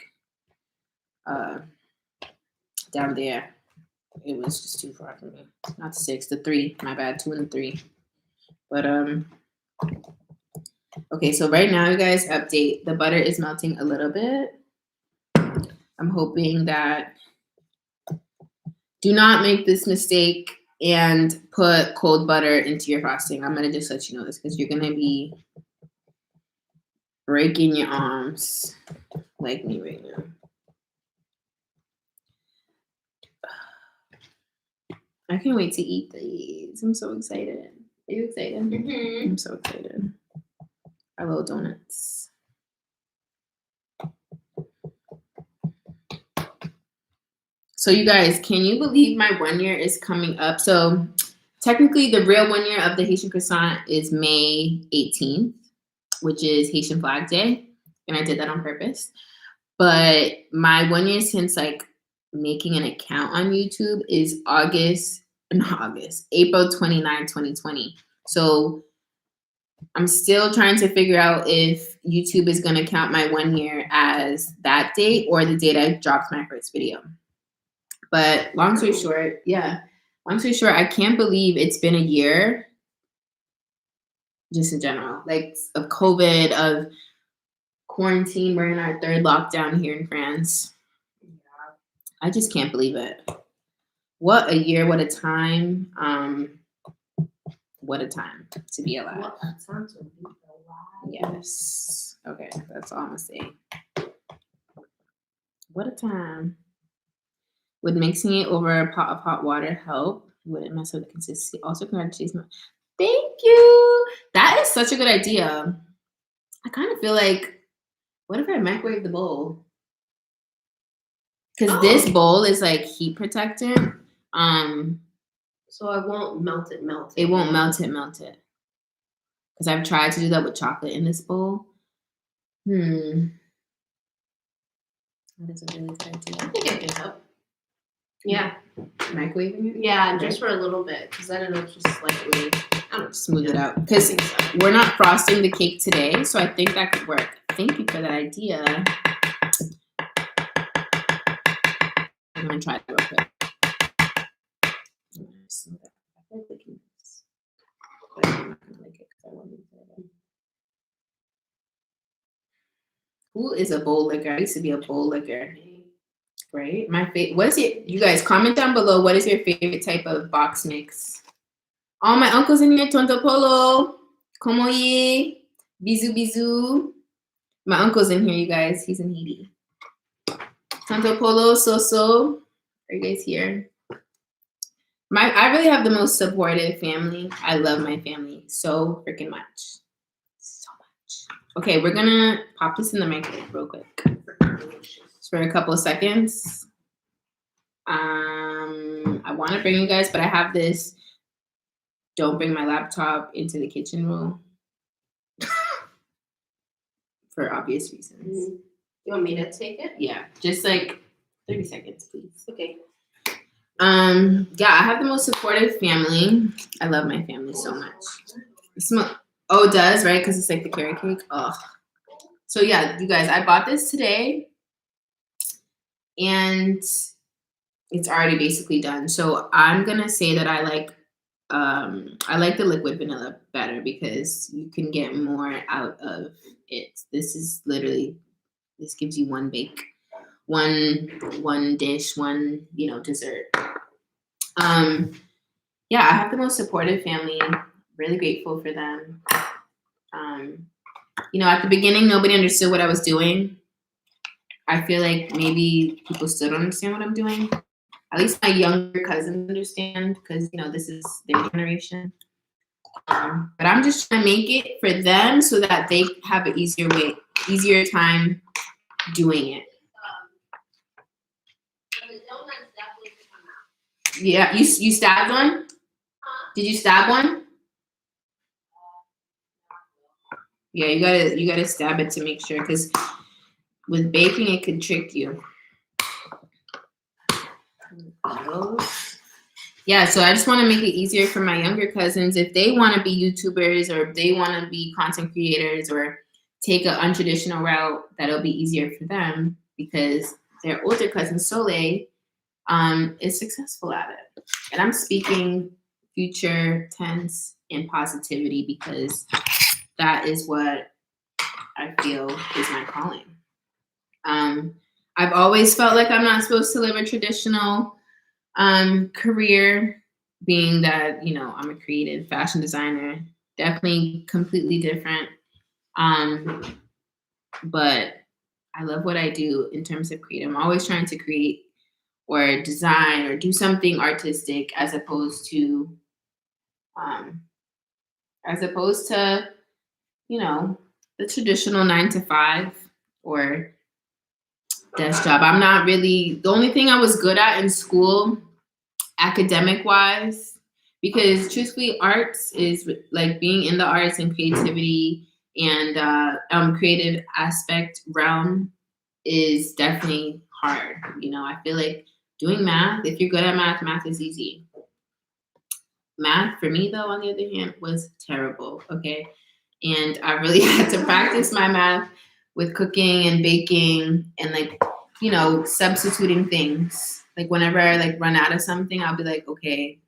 down there. It was just too far for me. Not the 6, the 3. My bad, 2 and the 3. But okay, so right now, you guys, update. The butter is melting a little bit. I'm hoping that do not make this mistake and put cold butter into your frosting. I'm gonna just let you know this because you're gonna be breaking your arms like me right now. I can't wait to eat these. I'm so excited. Are you excited? Mm-hmm. I'm so excited. I love donuts. So you guys, can you believe my 1 year is coming up? So technically the real 1 year of the Haitian croissant is May 18th, which is Haitian Flag Day. And I did that on purpose. But my 1 year since like making an account on YouTube is April 29, 2020. So I'm still trying to figure out if YouTube is going to count my 1 year as that date or the date I dropped my first video. But long story short, I can't believe it's been a year just in general, like of COVID, of quarantine. We're in our 3rd lockdown here in France. I just can't believe it. What a year, what a time. What a time to be alive. What a time to be alive. Yes. Okay, that's all I'm gonna say. What a time. Would mixing it over a pot of hot water help? Would it mess up the consistency? Also, congratulations. Thank you. That is such a good idea. I kind of feel like, what if I microwave the bowl? Because this bowl is like heat protectant. So I won't melt it. It won't melt it. Because I've tried to do that with chocolate in this bowl. That is a really good idea. I think I can help. Yeah. Microwaving it? Yeah, just for a little bit, because then it'll just slightly smooth it out. Because we're not frosting the cake today, so I think that could work. Thank you for that idea. I'm gonna try it real quick. Who is a bowl licker? I used to be a bowl licker. Right? My favorite. What is it? You guys comment down below. What is your favorite type of box mix? All my uncles in here. Tonto Polo. Como ye? Bisou bisou. My uncle's in here, you guys. He's in Haiti. Tonto Polo, So. Are you guys here? I really have the most supportive family. I love my family so freaking much. So much. Okay, we're gonna pop this in the microwave real quick. For a couple of seconds. I want to bring you guys, but I have this don't bring my laptop into the kitchen rule for obvious reasons. Mm-hmm. You want me to take it? Yeah, just like 30 seconds, please. Okay. Yeah, I have the most supportive family. I love my family so much. Oh, it does, right? Because it's like the carrot cake. Oh. So yeah, you guys, I bought this today. And it's already basically done. So I'm gonna say that I like the liquid vanilla better because you can get more out of it. This gives you one bake, one dish, one dessert. Yeah, I have the most supportive family. Really grateful for them. At the beginning, nobody understood what I was doing. I feel like maybe people still don't understand what I'm doing. At least my younger cousins understand because, this is their generation. But I'm just trying to make it for them so that they have an easier time doing it. Yeah, you stabbed one? Did you stab one? Yeah, you gotta stab it to make sure, because with baking it could trick you. Yeah, so I just want to make it easier for my younger cousins if they want to be YouTubers or if they want to be content creators or take an untraditional route, that'll be easier for them because their older cousin Soleil is successful at it. And I'm speaking future tense and positivity because that is what I feel is my calling. I've always felt like I'm not supposed to live a traditional career, being that, you know, I'm a creative fashion designer, definitely completely different. But I love what I do in terms of creative. I'm always trying to create or design or do something artistic as opposed to, you know, the traditional 9-to-5 or desk job. I'm not really, the only thing I was good at in school, academic wise, because truthfully, arts is like being in the arts and creativity and creative aspect realm is definitely hard. You know, I feel like doing math, if you're good at math, math is easy. Math for me though, on the other hand, was terrible. Okay. And I really had to practice my math with cooking and baking and like, you know, substituting things. Like whenever I like run out of something, I'll be like, okay,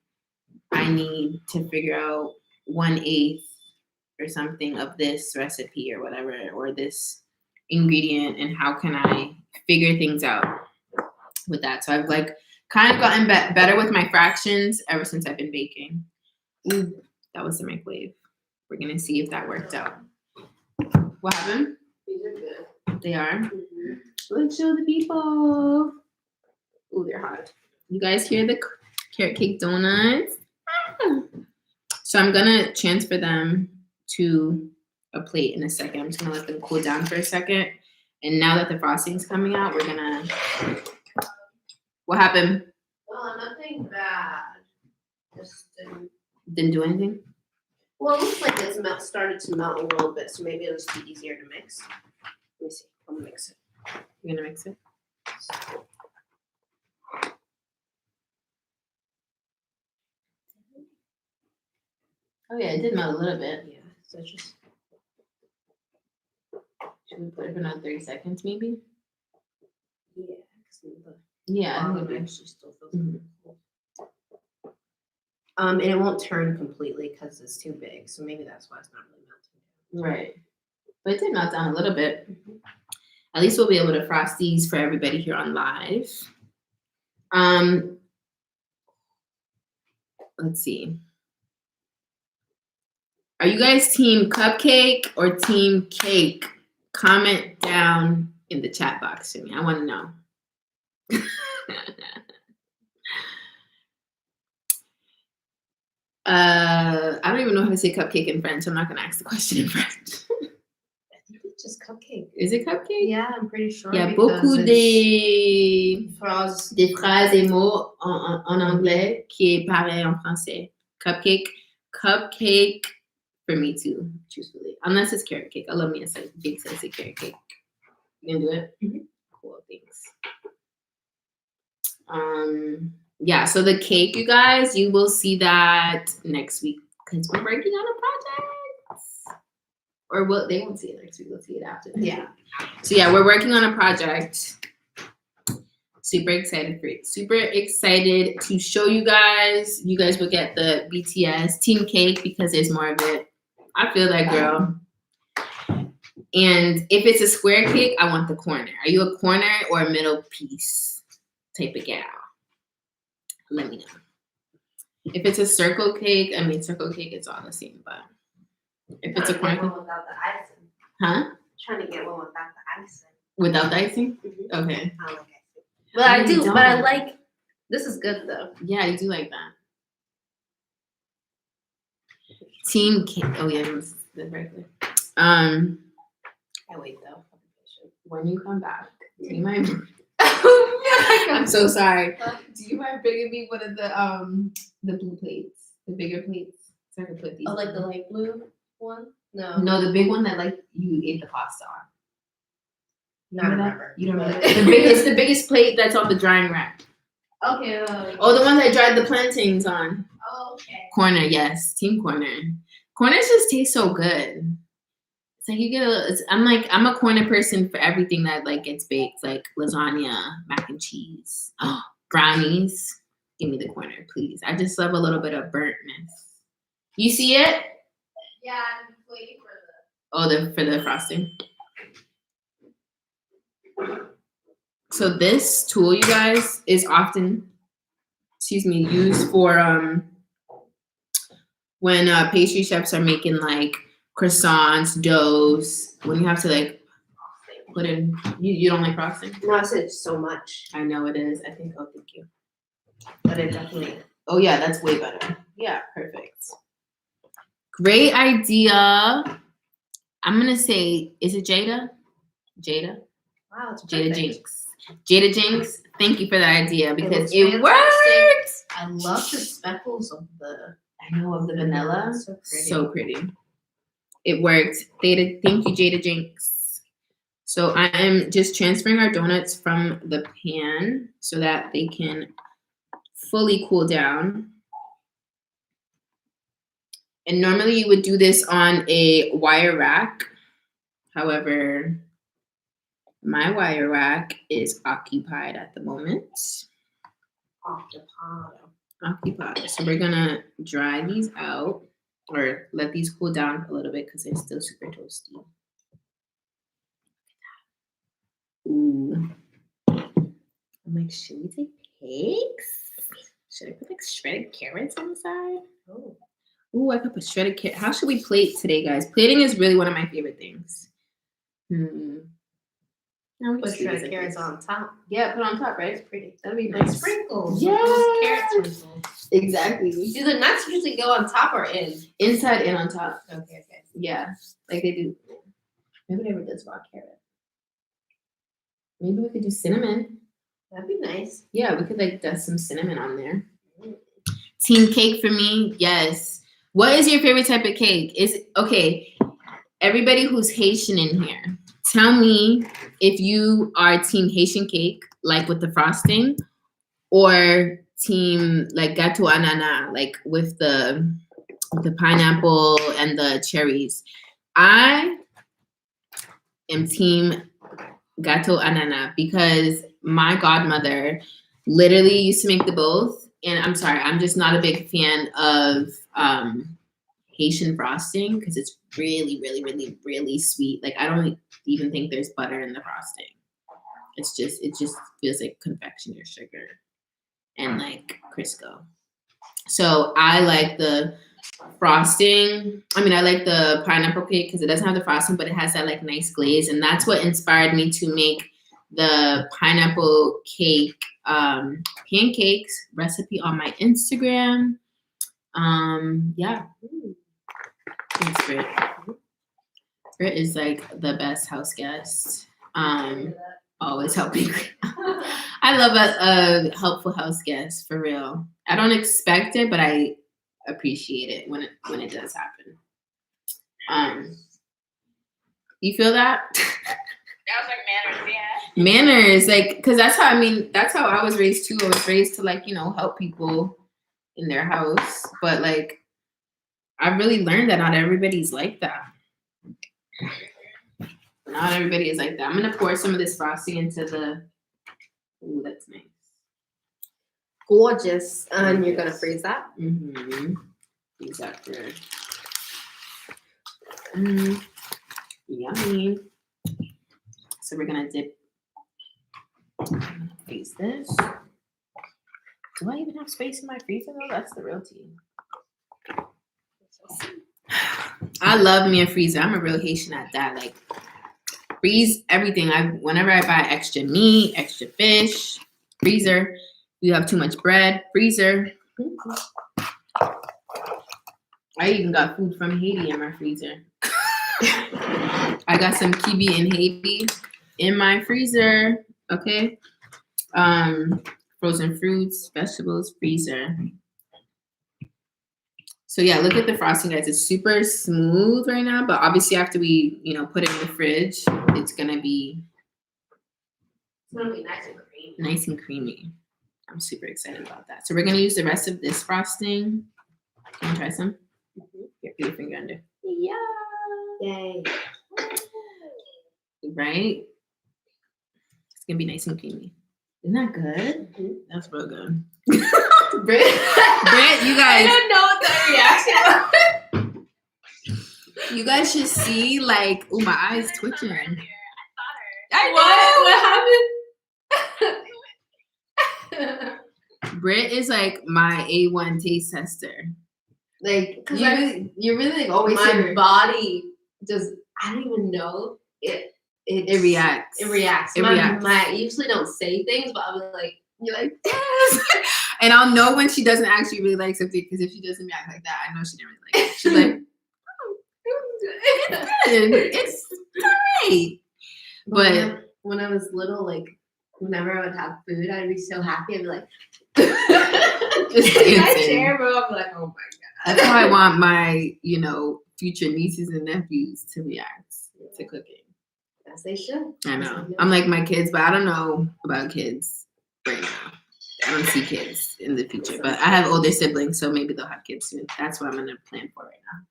I need to figure out 1/8 or something of this recipe or whatever, or this ingredient, and how can I figure things out with that. So I've like kind of gotten better with my fractions ever since I've been baking. Ooh, that was the microwave. We're gonna see if that worked out. What happened? These are good. They are? Mm-hmm. Let's show the people. Ooh, they're hot. You guys hear the carrot cake donuts? So I'm gonna transfer them to a plate in a second. I'm just gonna let them cool down for a second. And now that the frosting's coming out, we're gonna. What happened? Oh, nothing bad. Just Didn't do anything? well, it looks like it's started to melt a little bit, so maybe it'll just be easier to mix. Let me see. I'm gonna mix it. You're gonna mix it? Oh yeah, it did melt a little bit. Yeah. So just. Should we put it for another 30 seconds maybe? Yeah. Yeah, I think It it'd actually still feels. Mhm. And it won't turn completely because it's too big, so maybe that's why it's not really melting. Right. But it did melt down a little bit. At least we'll be able to frost these for everybody here on live. Let's see. Are you guys team cupcake or team cake? Comment down in the chat box for me. I want to know. I don't even know how to say cupcake in French. I'm not gonna ask the question in French. I think it's just cupcake. Is it cupcake? Yeah, I'm pretty sure. Il y a beaucoup de phrases et mots en anglais qui est pareil en français. Cupcake for me too, truthfully. Unless it's carrot cake. I love me a big sexy carrot cake. You gonna do it? Mm-hmm. Cool, thanks. Yeah, so the cake, you guys, you will see that next week because we're working on a project. Or they won't see it next week, we'll see it after. Yeah. So yeah, we're working on a project. Super excited for it. Super excited to show you guys. You guys will get the BTS team cake because there's more of it. I feel that, girl. And if it's a square cake, I want the corner. Are you a corner or a middle piece type of gal? Let me know. If it's a circle cake, circle cake is all the same, but if it's a corner cake. Without the icing. Huh? Trying to get one without the icing. Without the icing? Mm-hmm. Okay. I like icing. But I do, but I like, this is good though. Yeah, I do like that. Team cake. Oh yeah, it was the regular. I wait though. When you come back, do you mind? I'm I'm so sorry. Do you mind bringing me one of the blue plates, the bigger plates, so I can put these? Oh, like the light blue one? No. No, the big one that like you ate the pasta on. Not remember. You don't remember? It's the biggest plate that's on the drying rack. Okay. Oh, the one that I dried the plantains on. Oh, okay. Corner, yes, team corner. Corners just taste so good. It's like you get I'm a corner person for everything that like gets baked, like lasagna, mac and cheese, brownies. Give me the corner, please. I just love a little bit of burntness. You see it? Yeah, I'm waiting for For the frosting. So this tool, you guys, is often, used for when pastry chefs are making like croissants, doughs. When you have to like put in, you don't like frosting? No, I said so much. I know it is. I think. Oh, thank you. But it definitely. Oh yeah, that's way better. Yeah, perfect. Great idea. I'm gonna say, is it Jada? Jada. Wow, it's Jada perfect. Jinx. Jada Jinx, thank you for the idea because It it looks works. I love the speckles of the. I know, of the vanilla. So pretty. So pretty. It worked. Thank you, Jada Jinx. So I am just transferring our donuts from the pan so that they can fully cool down. And normally you would do this on a wire rack. However, my wire rack is occupied at the moment. Occupied. So we're gonna dry these out or let these cool down a little bit because they're still super toasty. Ooh. I'm like, should we take cakes? Should I put like shredded carrots on the side? Oh. Ooh, I could put shredded carrot. How should we plate today, guys? Plating is really one of my favorite things. Now we Put just do shredded this, I carrots guess. on top. Yeah, put on top, right? It's pretty. That'd be Like nice. sprinkles. Yeah. Carrot sprinkles. Exactly. Do the nuts usually go on top or in? Inside and on top. Okay. Yeah, like they do. Nobody ever does raw carrot. Maybe we could do cinnamon. That'd be nice. Yeah, we could like dust some cinnamon on there. Team cake for me, yes. What is your favorite type of cake? Okay, everybody who's Haitian in here, tell me if you are team Haitian cake, like with the frosting, or team like gâteau ananas, like with the pineapple and the cherries. I am team gâteau ananas because my godmother literally used to make the both. And I'm sorry, I'm just not a big fan of Haitian frosting because it's really, really, really, really sweet. Like I don't even think there's butter in the frosting. It just feels like confectioner sugar and like Crisco. So I like the frosting. I mean, I like the pineapple cake because it doesn't have the frosting, but it has that like nice glaze. And that's what inspired me to make the pineapple cake pancakes recipe on my Instagram. Yeah. Thanks, Britt. Britt is like the best house guest. Always helping. I love a helpful house guest for real. I don't expect it, but I appreciate it when it does happen. You feel that? That was like manners, yeah. Manners, like, because that's how I was raised too. I was raised to like, help people in their house. But like, I really learned that not everybody's like that. Not everybody is like that. I'm gonna pour some of this frosting into the. Ooh, that's nice. Gorgeous. And you're gonna freeze that? Mm-hmm. Freeze that for. Yummy. So we're gonna dip. Freeze this. Do I even have space in my freezer though? That's the real tea. I love me a freezer. I'm a real Haitian at that. Like, freeze everything. Whenever I buy extra meat, extra fish, freezer. You have too much bread, freezer. I even got food from Haiti in my freezer. I got some kiwi in Haiti in my freezer. Okay. Frozen fruits, vegetables, freezer. So yeah, look at the frosting, guys. It's super smooth right now, but obviously after we, put it in the fridge, it's gonna be nice and creamy. Nice and creamy. I'm super excited about that. So we're gonna use the rest of this frosting. Can you try some? Get your finger under. Yeah. Yay. Right? It's gonna be nice and creamy. Isn't that good? Mm-hmm. That's real good. Britt, you guys. I don't know what that reaction was. You guys should see, like, oh, my eyes twitching. What happened? Britt is like my A1 taste tester. Like, cause you're really like always my body just, I don't even know it reacts. It reacts. I usually don't say things, but I was like, you're like, yes. And I'll know when she doesn't actually really like something, because if she doesn't react like that, I know she didn't really like it. She's like, it's great. But when I was little, like, whenever I would have food, I'd be so happy. I'd be like, my chair, bro. I'm like, oh my god. That's how I want my, future nieces and nephews to react to cooking. Yes, they should. I know. I'm like my kids, but I don't know about kids right now. I don't see kids in the future, but I have older siblings, so maybe they'll have kids soon. That's what I'm gonna plan for right now.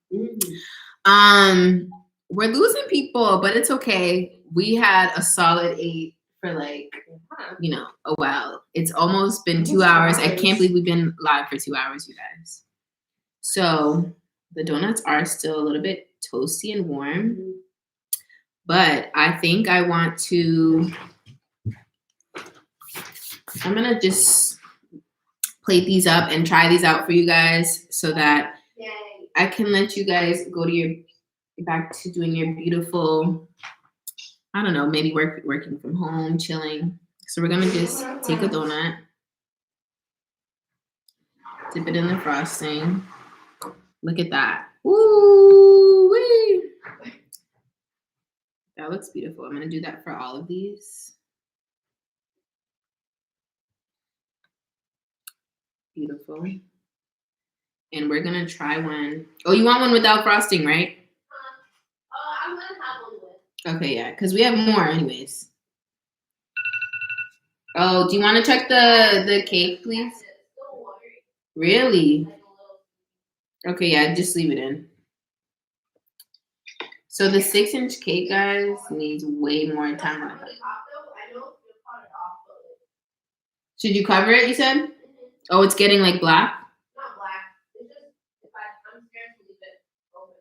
Mm-hmm. We're losing people, but it's okay. We had a solid 8 for like, a while. It's almost been 2 hours. I can't believe we've been live for 2 hours, you guys. So the donuts are still a little bit toasty and warm, but I think I want to, I'm going to just plate these up and try these out for you guys so that I can let you guys go to back to doing your beautiful, I don't know, maybe working from home, chilling. So we're going to just take a donut, dip it in the frosting. Look at that. Woo-wee. That looks beautiful. I'm going to do that for all of these. Beautiful. And we're going to try one. Oh, you want one without frosting, right? I'm going to have one with. Okay, yeah, because we have more anyways. Oh, do you want to check the cake, please? Really? Okay, yeah, just leave it in. So the 6-inch cake, guys, needs way more time. Should you cover it, you said? Oh, it's getting like black? Not black. It's just, I'm scared to leave it open.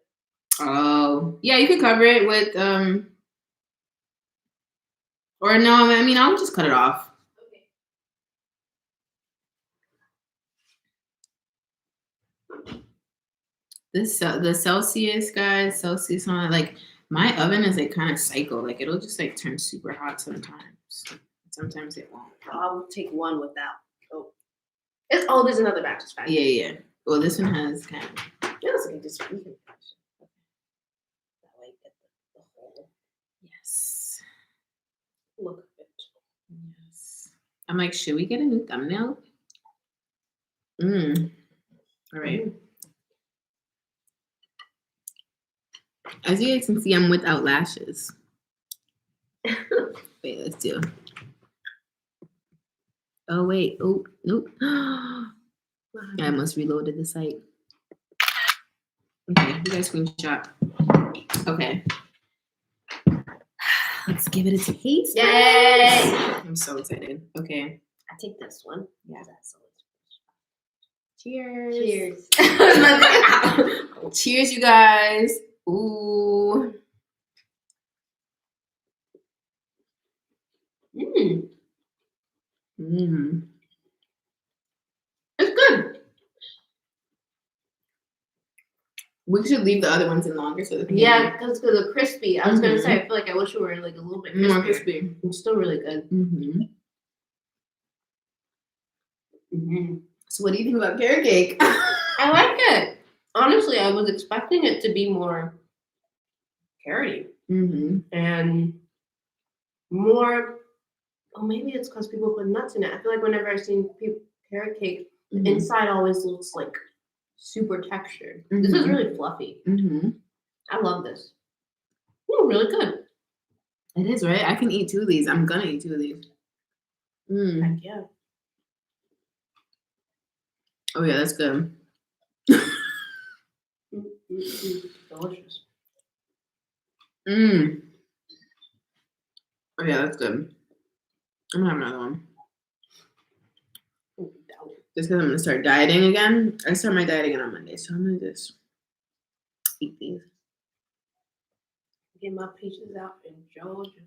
Oh, yeah, you could cover it with, or no, I mean, I'll just cut it off. The Celsius, guys, Celsius on, like, my oven is like kind of psycho. Like, it'll just like turn super hot sometimes. Sometimes it won't. I'll take one without. There's another batch. It's fine. Yeah. Well, this one has kind of. Yeah, it's okay. Just that way, get the whole. Yes. Look at it. Yes. I'm like, should we get a new thumbnail? All right. As you guys can see, I'm without lashes. Wait, let's do. Oh, wait. Oh, nope. I almost reloaded the site. Okay, you guys screenshot. Okay. Let's give it a taste. Yay! I'm so excited. Okay. I take this one. Yeah. Cheers. Cheers. Cheers, you guys. Ooh. It's good. We should leave the other ones in longer so that because they're crispy. I was gonna say I feel like I wish we were like a little bit more crispy. It's still really good. So what do you think about carrot cake? I like it. Honestly, I was expecting it to be more carroty Mm-hmm. and more. Oh, maybe it's because people put nuts in it. I feel like whenever I've seen carrot cake, the inside always looks like super textured. This is really fluffy. Mm-hmm. I love this. Ooh, really good. It is, right? I can eat 2 of these. I'm gonna eat 2 of these. Mm. Heck yeah. Oh yeah, that's good. Delicious. Mm. Oh yeah, that's good. I'm gonna have another one. Just because I'm gonna start dieting again. I start my diet again on Monday, so I'm gonna just eat these. Get my peaches out in Georgia.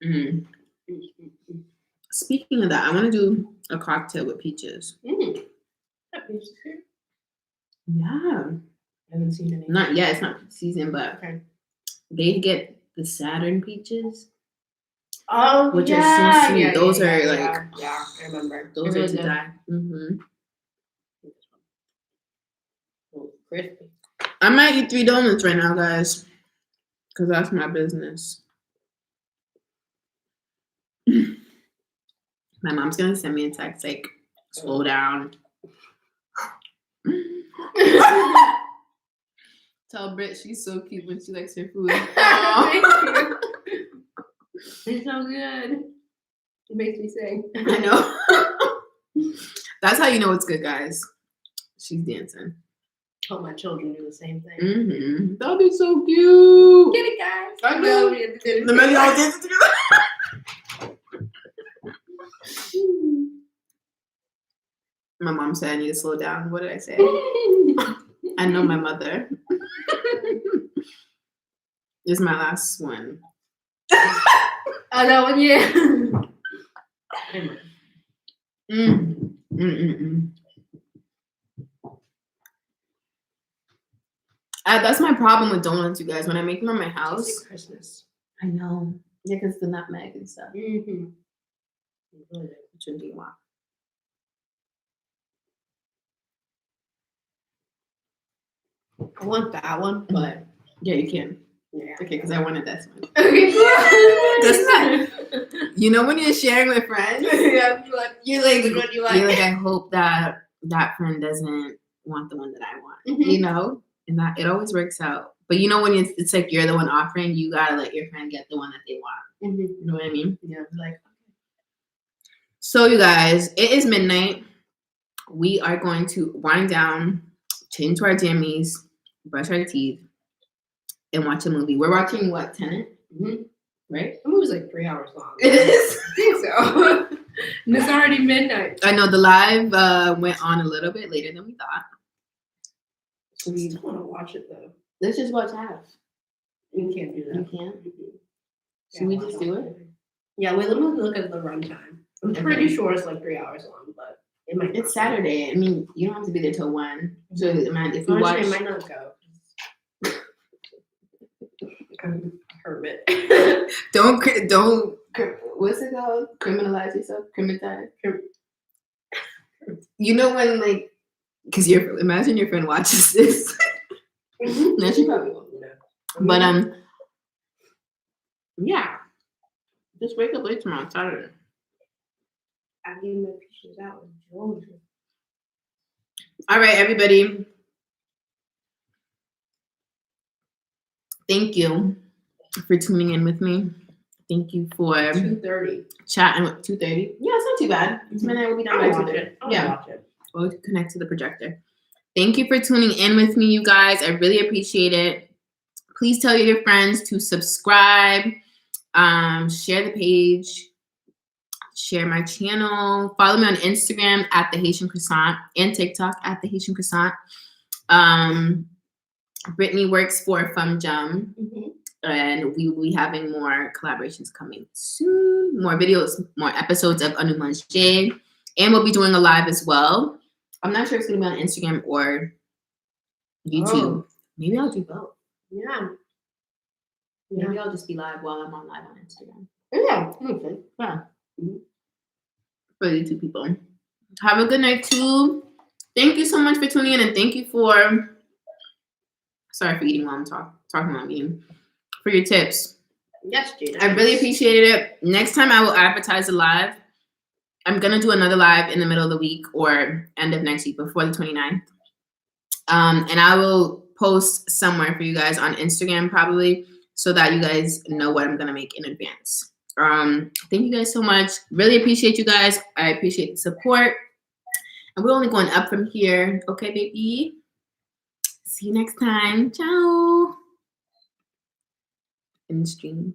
Mm. Speaking of that, I want to do a cocktail with peaches. That peaches here? Yeah. I haven't seen any. Not yet. It's not season, but Okay. they get the Saturn peaches. Oh, which yeah. are so sweet. Yeah, Those yeah, are yeah, like yeah, I remember. those are to die. Mm-hmm. Crispy. I might eat 3 donuts right now, guys, because that's my business. My mom's gonna send me a text like, "Slow down." Tell Britt she's so cute when she likes her food. It's so good. It makes me sing. I know. That's how you know it's good, guys. She's dancing. Hope my children do the same thing. Mm-hmm. That'll be so cute. Get it, guys. I know. The minute y'all dancing together. My mom said I need to slow down. What did I say? I know my mother. This is my last one. I know, yeah. That's my problem with donuts, you guys. When I make them at my house, It's like Christmas. I know. Yeah, because the nutmeg and stuff. Mm-hmm. Which one do you want? I want that one, but yeah, you can. Yeah. Okay, because I wanted this one. Okay. That's not. You know when you're sharing with friends, you're like, I hope that friend doesn't want the one that I want. Mm-hmm. You know, and that it always works out. But you know when it's like you're the one offering, you gotta let your friend get the one that they want. Mm-hmm. You know what I mean? Yeah. Like. So you guys, it is midnight. We are going to wind down, change to our jammies, brush our teeth, and watch a movie. We're watching what, Tenet? Mm-hmm. Right? The movie's like 3 hours long. It is. I think so. And it's already midnight. I know the live went on a little bit later than we thought. So we still want to watch it though. Let's just watch half. We can't do that. You can't? Should we just do it? Yeah, we literally look at the runtime. I'm pretty sure it's like 3 hours long, but it might. It's Saturday. I mean, you don't have to be there till 1. So man, if we watch, I might not go. I'm a hermit. don't. What's it called? Criminalize yourself. Criminalize. You know when like, because imagine your friend watches this. No, she probably won't. But yeah. Just wake up late tomorrow, Saturday. I'm getting my pictures out. All right, everybody. Thank you for tuning in with me. Thank you for 2:30 chatting with 2:30. Yeah, it's not too bad. It's midnight. We'll be done by 2:30. Yeah, watch it. We'll connect to the projector. Thank you for tuning in with me, you guys. I really appreciate it. Please tell your friends to subscribe, share the page, share my channel, follow me on Instagram at The Haitian Croissant and TikTok at The Haitian Croissant. Brittany works for Fum Jum, and we will be having more collaborations coming soon, more videos, more episodes of Anu Manger, and we'll be doing a live as well. I'm not sure if it's going to be on Instagram or YouTube. Maybe I'll do both. Yeah. Maybe I'll just be live while I'm on live on Instagram. Yeah. Okay. Yeah. For you two people. Have a good night too. Thank you so much for tuning in, and thank you for. Sorry for eating while I'm talking while I'm eating. For your tips. Yes, Jude. I really appreciated it. Next time I will advertise a live. I'm going to do another live in the middle of the week or end of next week before the 29th. And I will post somewhere for you guys on Instagram probably so that you guys know what I'm going to make in advance. Thank you guys so much. Really appreciate you guys. I appreciate the support. And we're only going up from here. Okay, baby? See you next time. Ciao. In the stream.